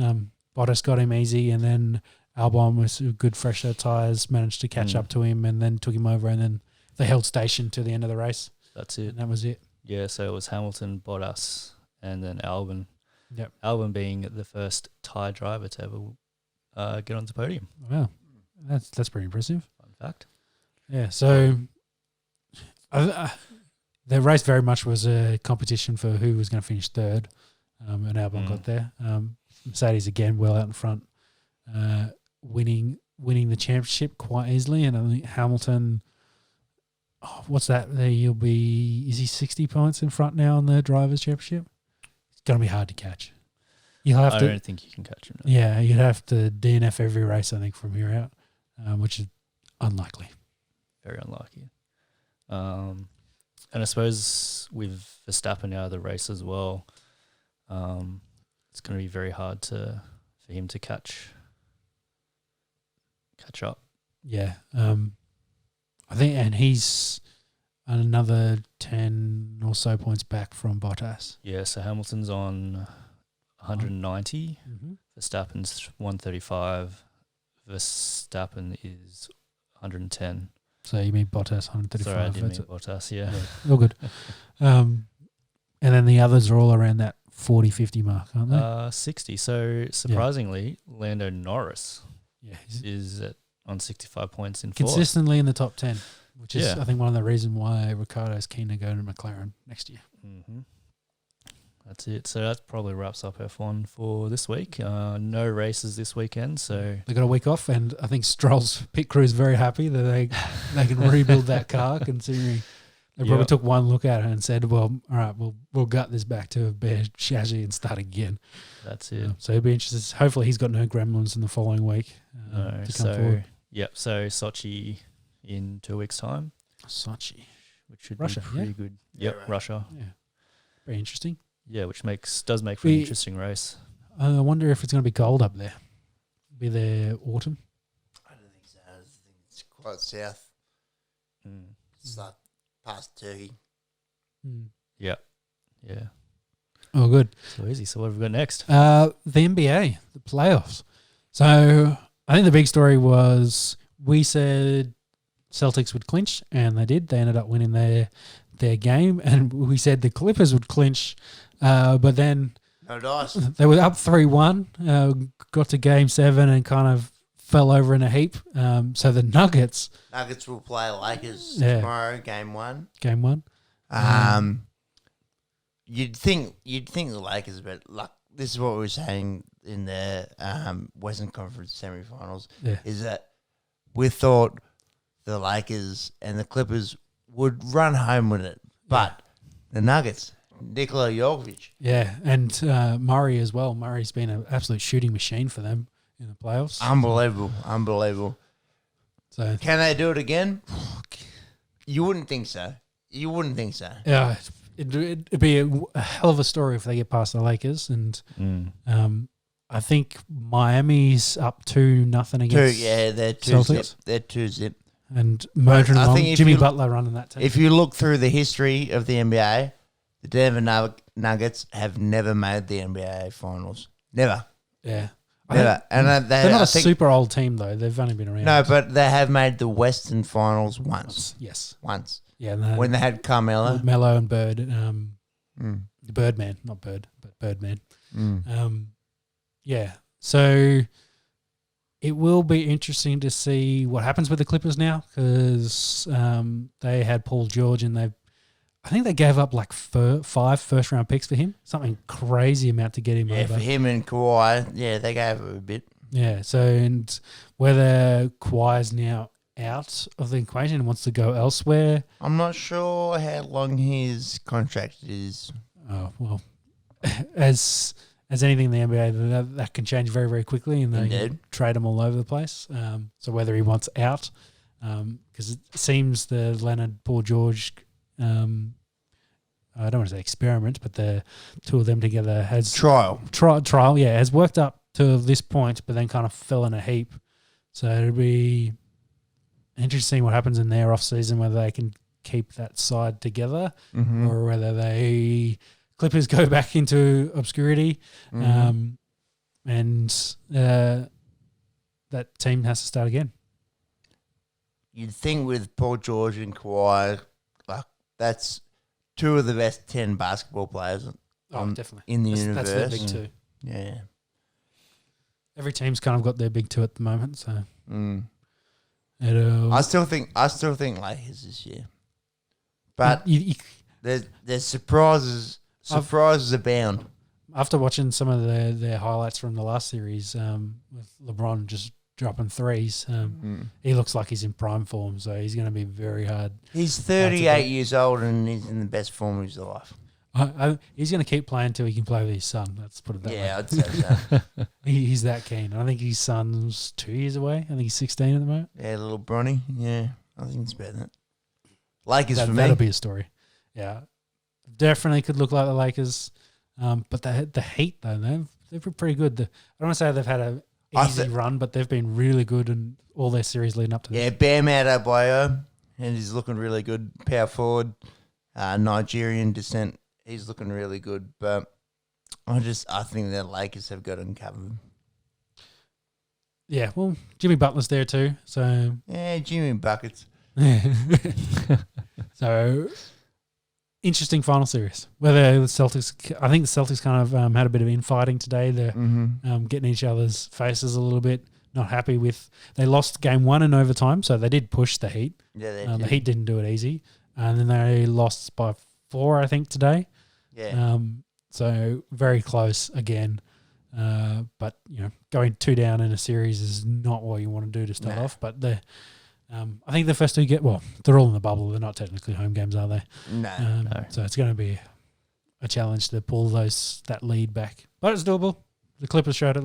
Bottas got him easy, and then Albon with good fresh air tyres managed to catch up to him and then took him over, and then they held station to the end of the race. that's it. And that was it. Yeah, so it was Hamilton, Bottas, and then Albon. Yep. Albon being the first Thai driver to ever get onto the podium. Wow. That's pretty impressive. Fun fact. Yeah, so the race very much was a competition for who was going to finish 3rd, and Albon got there. Mercedes again well out in front, winning the championship quite easily, and I think Hamilton. Oh, what's that? Is he 60 points in front now on the drivers' championship? It's going to be hard to catch. I don't think you can catch him. No. Yeah, you'd have to DNF every race, I think, from here out, which is unlikely. Very unlucky. And I suppose with Verstappen out of the race as well, it's going to be very hard for him to catch up. Yeah. I think, and he's another 10 or so points back from Bottas. Yeah, so Hamilton's on 190. Verstappen's 135. Verstappen is 110. So you mean Bottas 135? Sorry, I didn't mean Bottas, yeah. All good. And then the others are all around that 40, 50 mark, aren't they? 60. So surprisingly, Lando Norris is on 65 points in 4th. Consistently in the top 10, which is, Yeah. I think, one of the reasons why Ricciardo's keen to go to McLaren next year. That's it. So that probably wraps up F1 for this week. No races this weekend, so They got a week off, and I think Stroll's pit crew is very happy that they can rebuild that car, considering they probably took one look at it and said, well, all right, we'll gut this back to a bare chassis and start again. that's it. So it'll be interesting. Hopefully he's got no gremlins in the following week to come forward. So Sochi in 2 weeks' time, Sochi. which should Russia, be pretty good. Yep, right. Russia. Yeah. Very interesting. Yeah, which does make for an interesting race. I wonder if it's going to be cold up there. Be there autumn. I don't think so. I think it's quite south. It's like past Turkey. Yeah. Oh, good. So easy. So what have we got next? The NBA, the playoffs. So I think the big story was we said Celtics would clinch, and they did. They ended up winning their game, and we said the Clippers would clinch, but then No dice. they were up 3-1, got to Game 7 and kind of fell over in a heap. So the Nuggets, Nuggets will play Lakers Yeah. tomorrow, game 1. game 1. You'd think the Lakers, but like this is what we were saying in the Western Conference semifinals, Yeah. is that we thought the Lakers and the Clippers would run home with it, but the Nuggets, Nikola Jokic, Yeah, and Murray as well. Murray's been an absolute shooting machine for them in the playoffs. unbelievable. So Can they do it again? You wouldn't think so. yeah, it'd be a hell of a story if they get past the Lakers, and I think Miami's up 2-0 against They're 2 Celtics. zip. They're 2 zip. and merging I along. think if Jimmy you- Butler running that team. If you look through the history of the NBA, the Denver Nuggets have never made the NBA finals. Never. Yeah. Never. And They're not I a think, super old team, though. They've only been around. No, but they have made the Western Finals once. Yes. Once. Yeah. And When they had Carmelo. Melo and Bird. Mm. Birdman, not Bird, but Birdman. Mm. Yeah. So it will be interesting to see what happens with the Clippers now, because they had Paul George and I think they gave up like 5 first-round picks for him, something crazy amount to get him Yeah, over. for him and Kawhi, they gave it a bit. Yeah, so and whether Kawhi's now out of the equation and wants to go elsewhere. I'm not sure how long his contract is. Oh, well, as anything in the NBA, that can change very, very quickly, and they Indeed. trade him all over the place. So whether he wants out, because it seems the Leonard Paul George, I don't want to say experiment, but the two of them together has Trial. trial, has worked up to this point, but then kind of fell in a heap. So it'll be interesting what happens in their off season, whether they can keep that side together Mm-hmm. or whether they Clippers go back into obscurity, and that team has to start again. You'd think with Paul George and Kawhi, like that's two of the best 10 basketball players Definitely in the That's universe. their big two. Yeah. Every team's kind of got their big two at the moment, so Mm. it'll. I still think Lakers this year, but you, there's surprises. Surprises abound. after watching some of their highlights from the last series, with LeBron just dropping threes, he looks like he's in prime form, so he's going to be very hard. He's 38 years old and he's in the best form of his life. He's going to keep playing until he can play with his son. Let's put it that way. Yeah, I'd say so. He's that keen. I think his son's 2 years away. I think he's 16 at the moment. Yeah, little Bronny. Yeah, I think it's better than that. Lakers for me. That'll be a story. Yeah, definitely could look like the Lakers. But the Heat though, they've been pretty good. I don't want to say they've had a easy run, but they've been really good in all their series leading up to this. Yeah, Bam Adebayo, and he's looking really good. Power forward, Nigerian descent. He's looking really good, but I think the Lakers have got him covered. Yeah, well, Jimmy Butler's there too, so Yeah, Jimmy buckets. so interesting final series. Whether the Celtics, I think the Celtics kind of had a bit of infighting today. They're getting each other's faces a little bit. Not happy with. They lost game 1 in overtime, so they did push the Heat. Yeah, they The did. Heat didn't do it easy, and then they lost by 4, I think, today. Yeah. So very close again. But going 2 down in a series is not what you want to do to start off. But I think the first 2 they're all in the bubble. They're not technically home games, are they? No. So it's going to be a challenge to pull that lead back. But it's doable. The Clippers showed it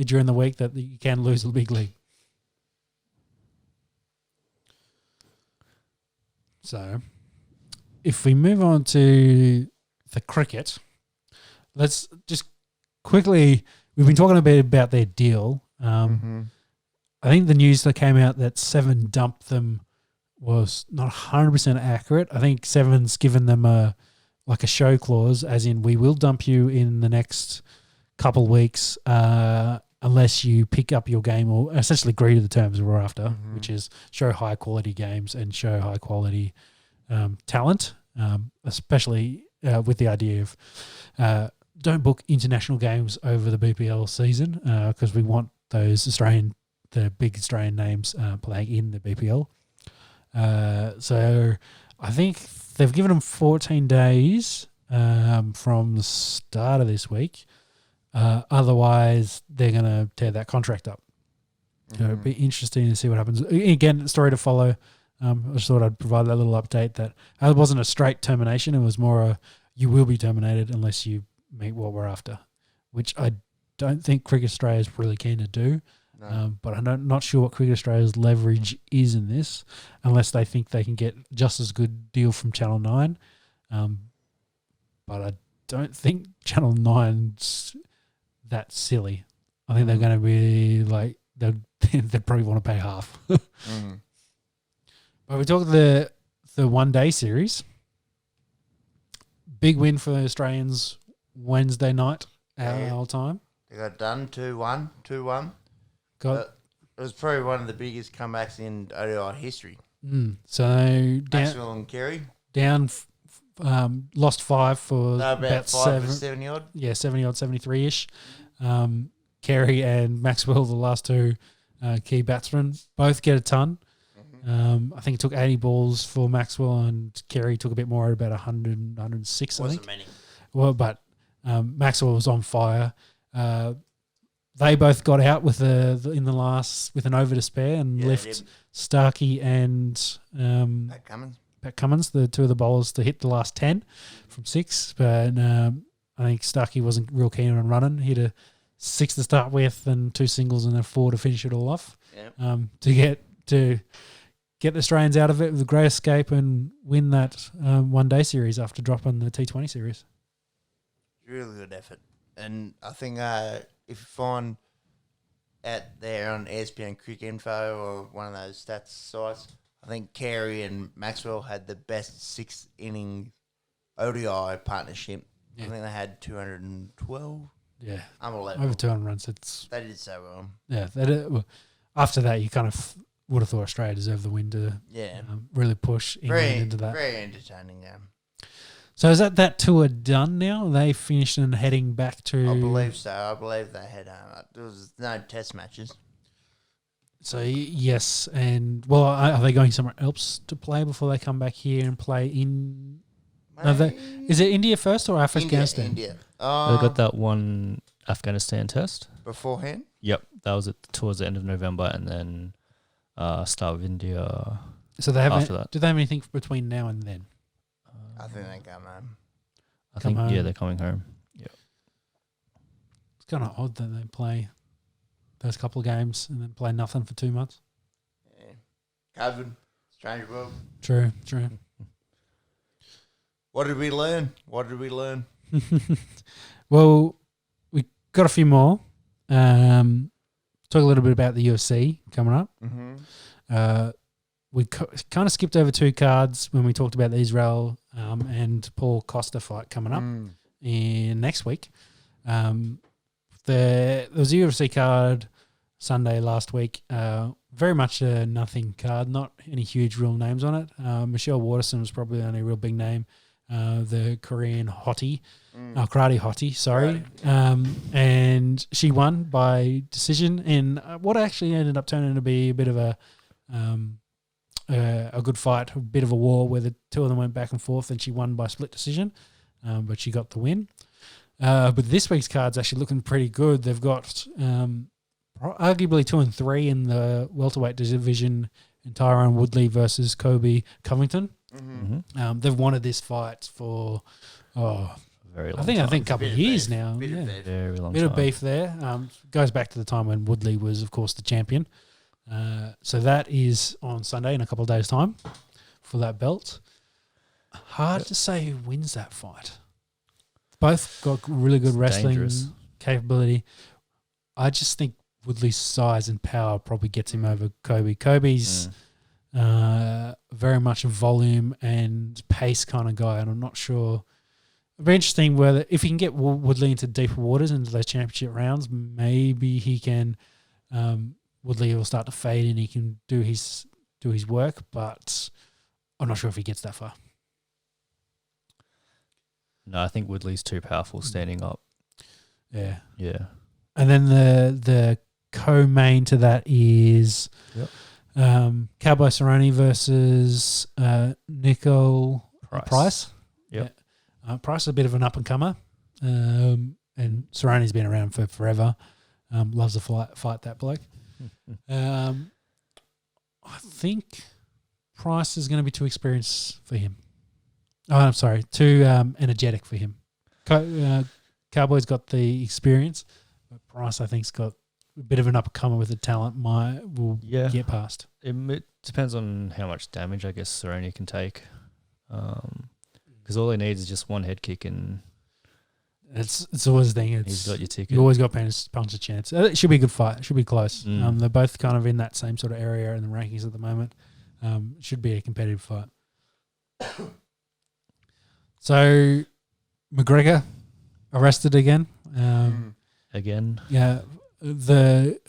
during the week that you can lose a big league. So if we move on to the cricket, let's just quickly, we've been talking a bit about their deal. I think the news that came out that Seven dumped them was not 100% accurate. I think Seven's given them a show clause, as in we will dump you in the next couple weeks unless you pick up your game or essentially agree to the terms we're after, which is show high quality games and show high quality talent, especially with the idea of don't book international games over the BPL season because we want the big Australian names playing in the BPL. So I think they've given them 14 days from the start of this week. Otherwise, they're going to tear that contract up. So it'd be interesting to see what happens. Again, story to follow. I just thought I'd provide that little update that it wasn't a straight termination. It was more a you will be terminated unless you meet what we're after, which I don't think Cricket Australia is really keen to do. No. But I'm not sure what Cricket Australia's leverage is in this, unless they think they can get just as good deal from Channel 9. But I don't think Channel 9's that silly. I think they're going to be like, they'd probably want to pay half. But we talked the one-day series. Big win for the Australians Wednesday night, our time. They got done 2-1. Got It was probably one of the biggest comebacks in ODI history. so Maxwell and Kerry. lost 5 for No, about 5 for 7. 70 odd. Yeah, 70 odd, 73-ish. Kerry and Maxwell, the last two key batsmen, both get a ton. I think it took 80 balls for Maxwell, and Kerry took a bit more at about 100, 106, I think. Wasn't many. Well, but Maxwell was on fire. They both got out with in the last with an over to spare and left Starkey and Pat Cummins, the two of the bowlers, to hit the last 10 from 6. But I think Starkey wasn't real keen on running. He had a 6 to start with and 2 singles and a 4 to finish it all off. To get the Australians out of it with a great escape and win that one-day series after dropping the T20 series. Really good effort. And I think if you find out there on ESPN Cricket Info or one of those stats sites, I think Carey and Maxwell had the best 6-inning ODI partnership. Yeah. I think they had 212. Yeah. Unbelievable. Over 200 runs. They did so well. Yeah. After that, you kind of would have thought Australia deserved the win to really push England into that. Very entertaining game. So is that tour done now? They finished and heading back to... I believe so. I believe they had there was no test matches. So, yes. And, well, are they going somewhere else to play before they come back here and play in... No, is it India first or Afghanistan? India. They got that one Afghanistan test. Beforehand? Yep. That was towards the end of November, and then start with India. So they haven't... After that. Do they have anything between now and then? I think they come home. I think home. they're coming home. Yeah. It's kind of odd that they play those couple of games and then play nothing for 2 months. Yeah. COVID. Strange world. True. What did we learn? Well, we got a few more. Talk a little bit about the UFC coming up. We kind of skipped over 2 cards when we talked about the Israel and Paul Costa fight coming up in next week. There was a UFC card Sunday last week. Very much a nothing card, not any huge real names on it. Michelle Waterson was probably the only real big name. The Korean hottie, karate hottie, sorry. And she won by decision in what actually ended up turning to be a bit of a good fight, a bit of a war where the two of them went back and forth, and she won by split decision, but she got the win. But this week's card's actually looking pretty good. They've got arguably 2 and 3 in the welterweight division in Tyrone Woodley versus Kobe Covington. They've wanted this fight for very long I think a couple of years beef. now. Very long Bit time. of beef there. Goes back to the time when Woodley was, of course, the champion. So that is on Sunday in a couple of days' time for that belt. Hard to say who wins that fight. Both got really good wrestling dangerous. capability. I just think Woodley's size and power probably gets him over Kobe. Kobe's very much a volume and pace kind of guy, and I'm not sure. It'd be interesting whether if he can get Woodley into deeper waters, into those championship rounds, maybe he can. Woodley will start to fade and he can do his work, but I'm not sure if he gets that far. No, I think Woodley's too powerful standing up. Yeah. Yeah. And then the co-main to that is Yep. Cowboy Cerrone versus Nicole Price. Yep. Yeah. Price is a bit of an up-and-comer, and Cerrone's been around for forever. Loves to fight that bloke. I think Price is going to be too experienced for him. Oh, I'm sorry, too energetic for him. Cowboy's got the experience, but Price, I think, has got a bit of an up-and-comer with the talent. Will get past. It depends on how much damage I guess Cerrone can take. Because all he needs is just one head kick and it's always the thing. he's got your ticket. You always got punch a chance. It should be a good fight. It should be close. Mm. They're both kind of in that same sort of area in the rankings at the moment. It should be a competitive fight. So McGregor arrested again. Again. Yeah, the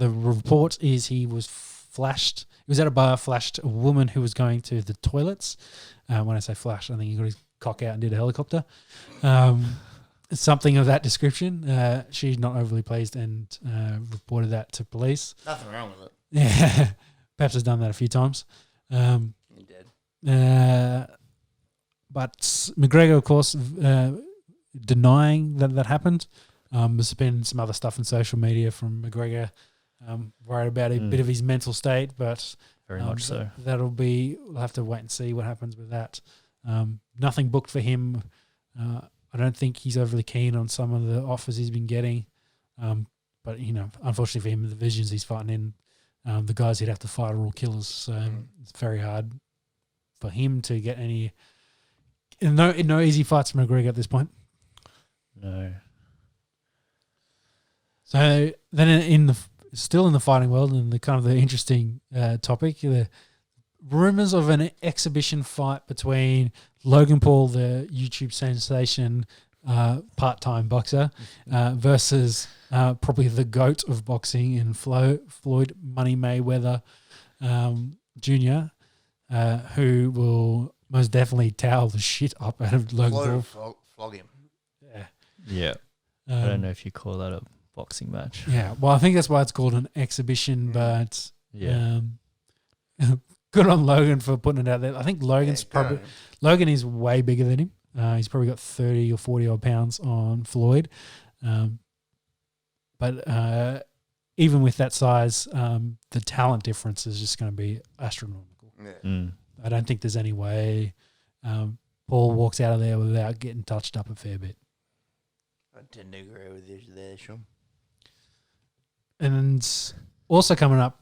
report is he was flashed. He was at a bar, flashed a woman who was going to the toilets. When I say flashed, I think he got his cock out and did a helicopter. Something of that description. She's not overly pleased and reported that to police. Nothing wrong with it. Yeah, perhaps has done that a few times. He did. But McGregor, of course, denying that happened. There's been some other stuff in social media from McGregor worried about a bit of his mental state, but very much so. We'll have to wait and see what happens with that. Nothing booked for him. I don't think he's overly keen on some of the offers he's been getting. But, unfortunately for him, the divisions he's fighting in, the guys he'd have to fight are all killers. So it's very hard for him to get any... No easy fights from McGregor at this point. No. So then still in the fighting world and the kind of the interesting topic, the rumors of an exhibition fight between Logan Paul, the YouTube sensation, part-time boxer, versus probably the GOAT of boxing in Floyd Money Mayweather Jr., who will most definitely towel the shit up out of Logan Paul. Flog him. Yeah. Yeah. I don't know if you call that a boxing match. Yeah, well, I think that's why it's called an exhibition, but Yeah. good on Logan for putting it out there. I think Logan is way bigger than him. He's probably got 30 or 40 odd pounds on Floyd. But even with that size, the talent difference is just going to be astronomical. Yeah. I don't think there's any way Paul walks out of there without getting touched up a fair bit. I tend to agree with you there, Sean. And also coming up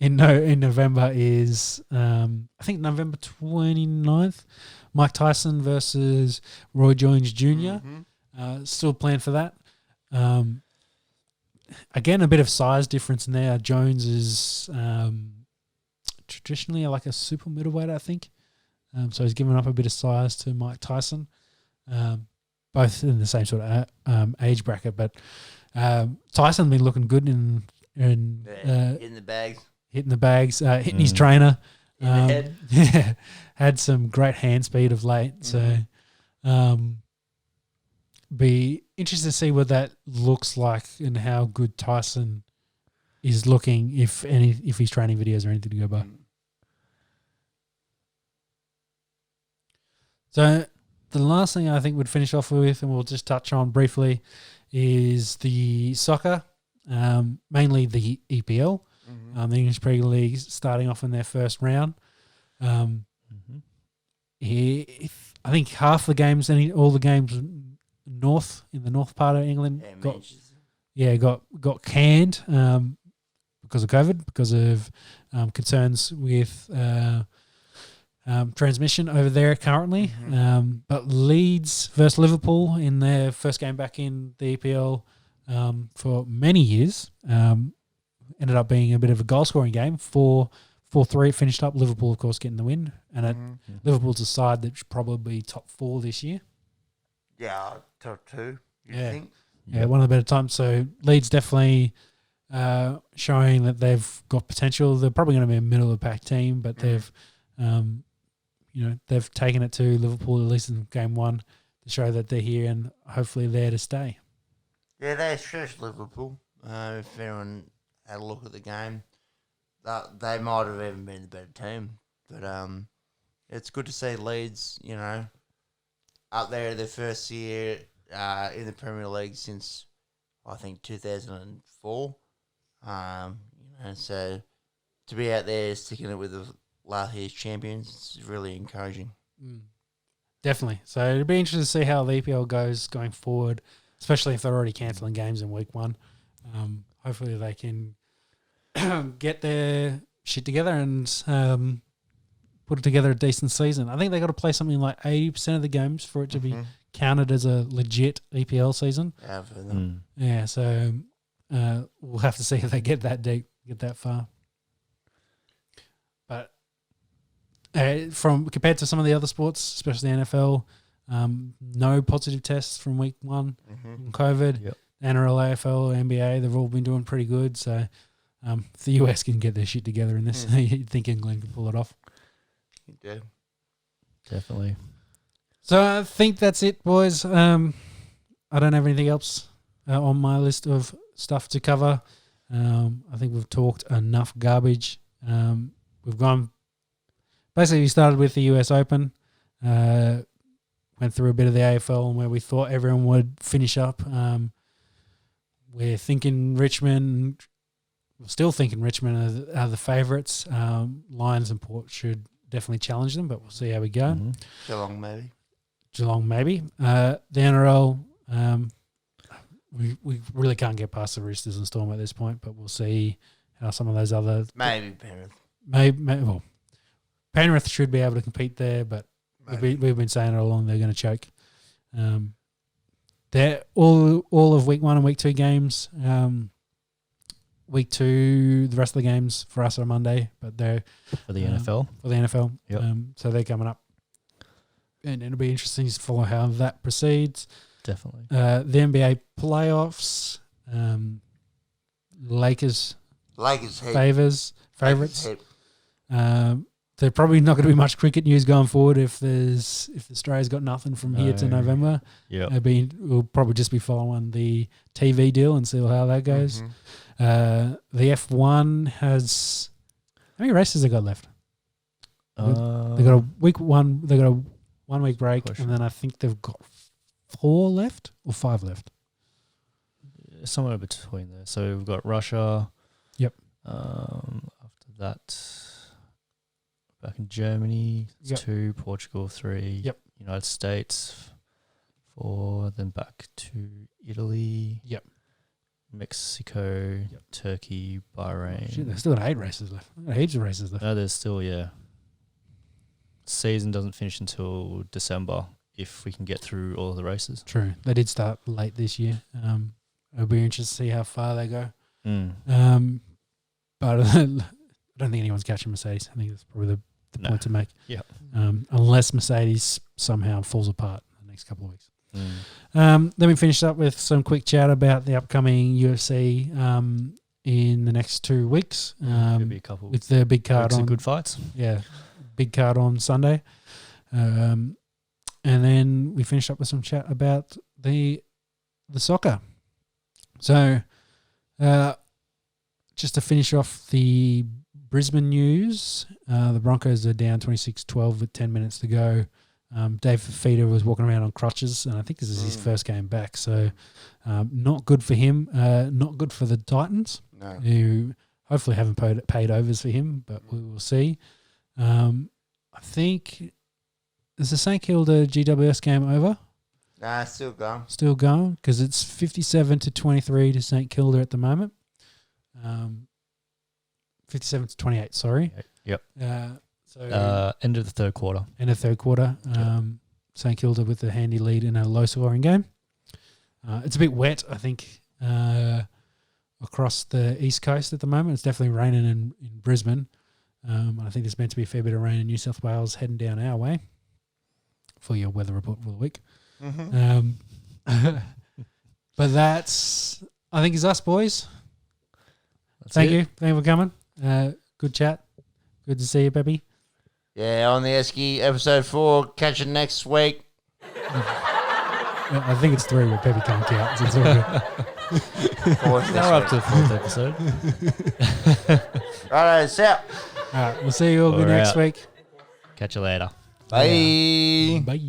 in November is, I think November 29th, Mike Tyson versus Roy Jones Jr. Still planned for that. Again, a bit of size difference in there. Jones is traditionally like a super middleweight, I think. So he's given up a bit of size to Mike Tyson. Both in the same sort of age bracket, but Tyson been looking good in hitting the bags, hitting his trainer, in the head. Yeah, had some great hand speed of late. So, be interested to see what that looks like and how good Tyson is looking, if his training videos are anything to go by. So the last thing I think we'd finish off with, and we'll just touch on briefly, is the soccer, mainly the EPL, the English Premier League, starting off in their first round. I think half the games, all the games in the north part of England got canned because of COVID, because of concerns with transmission over there currently. But Leeds versus Liverpool in their first game back in the EPL for many years ended up being a bit of a goal-scoring game. 4-3 it finished up. Liverpool, of course, getting the win. And Liverpool's a side that should probably be top 4 this year. Yeah, top 2, you think? Yeah, one of the better times. So Leeds definitely showing that they've got potential. They're probably going to be a middle-of-the-pack team, but they've taken it to Liverpool, at least in game 1, to show that they're here and hopefully there to stay. Yeah, they stretched Liverpool. If anyone had a look at the game, that they might have even been the better team. But it's good to see Leeds, up there their first year in the Premier League since I think 2004. So to be out there sticking it with the last year's champions, it's really encouraging. Definitely. So it'll be interesting to see how the EPL goes going forward, especially if they're already cancelling games in week 1. Hopefully they can get their shit together and put together a decent season. I think they got to play something like 80% of the games for it to be counted as a legit EPL season. Yeah, for them. Yeah, so we'll have to see if they get that deep, get that far. But from compared to some of the other sports, especially the NFL, no positive tests from week 1 from COVID. Yep. NRL, AFL, NBA, they've all been doing pretty good. So if the US can get their shit together in this, you think England can pull it off. Yeah. Definitely. So I think that's it, boys. I don't have anything else on my list of stuff to cover. I think we've talked enough garbage. We've gone... Basically, we started with the US Open, went through a bit of the AFL and where we thought everyone would finish up. We're thinking Richmond... We're still thinking Richmond are the favourites. Lions and Port should definitely challenge them, but we'll see how we go. Geelong, maybe. The NRL, we really can't get past the Roosters and Storm at this point, but we'll see how some of those other... Maybe Penrith. Well, Penrith should be able to compete there, but we've been saying it all along they're going to choke. They're all of week 1 and week 2 games. Week 2, the rest of the games for us are Monday, but they're For the NFL. For the NFL. Yep. So they're coming up. And it'll be interesting to follow how that proceeds. Definitely. The NBA playoffs, Lakers favourites. There's probably not going to be much cricket news going forward if Australia's got nothing from here to November. Yeah. We'll probably just be following the TV deal and see how that goes. The F1 has... How many races they got left? They got a week 1. They got a 1 week break, and then I think they've got 4 left or 5 left. Somewhere between there. So we've got Russia. Yep. After that, back in Germany, it's 2, Portugal 3, Yep. United States 4, then back to Italy. Yep. Mexico, Turkey, Bahrain. Shit, they've still got 8 races left. They've got heaps of races left. No, there's still, Season doesn't finish until December if we can get through all of the races. True. They did start late this year. It'll be interesting to see how far they go. But I don't think anyone's catching Mercedes. I think that's probably the point to make. Yeah. Unless Mercedes somehow falls apart in the next couple of weeks. Then we finished up with some quick chat about the upcoming UFC in the next 2 weeks. It'll be a couple with the big card on. Good fights. Yeah, big card on Sunday. And then we finished up with some chat about the soccer. So just to finish off the Brisbane news, the Broncos are down 26-12 with 10 minutes to go. Dave Fifita was walking around on crutches, and I think this is his first game back. So not good for him. Not good for the Titans, who hopefully haven't paid overs for him, but we will see. I think, is the St Kilda GWS game over? Nah, still going. Still going, because it's 57-23 to St Kilda at the moment. 57-28, sorry. Yep. So end of the third quarter. St Kilda with a handy lead in a low-scoring game. It's a bit wet, I think, across the east coast at the moment. It's definitely raining in Brisbane. I think there's meant to be a fair bit of rain in New South Wales heading down our way for your weather report for the week. But that's, I think, is us, boys. Thank you. Thank you for coming. Good chat. Good to see you, Peppy. Yeah, on the Esky, episode 4. Catch you next week. I think it's 3, but Peppy can't count. So it's all good. Now we're up to the 4th episode. Righto, it's out. All right, we'll see you all We're next out. week. Catch you later. Bye. Bye.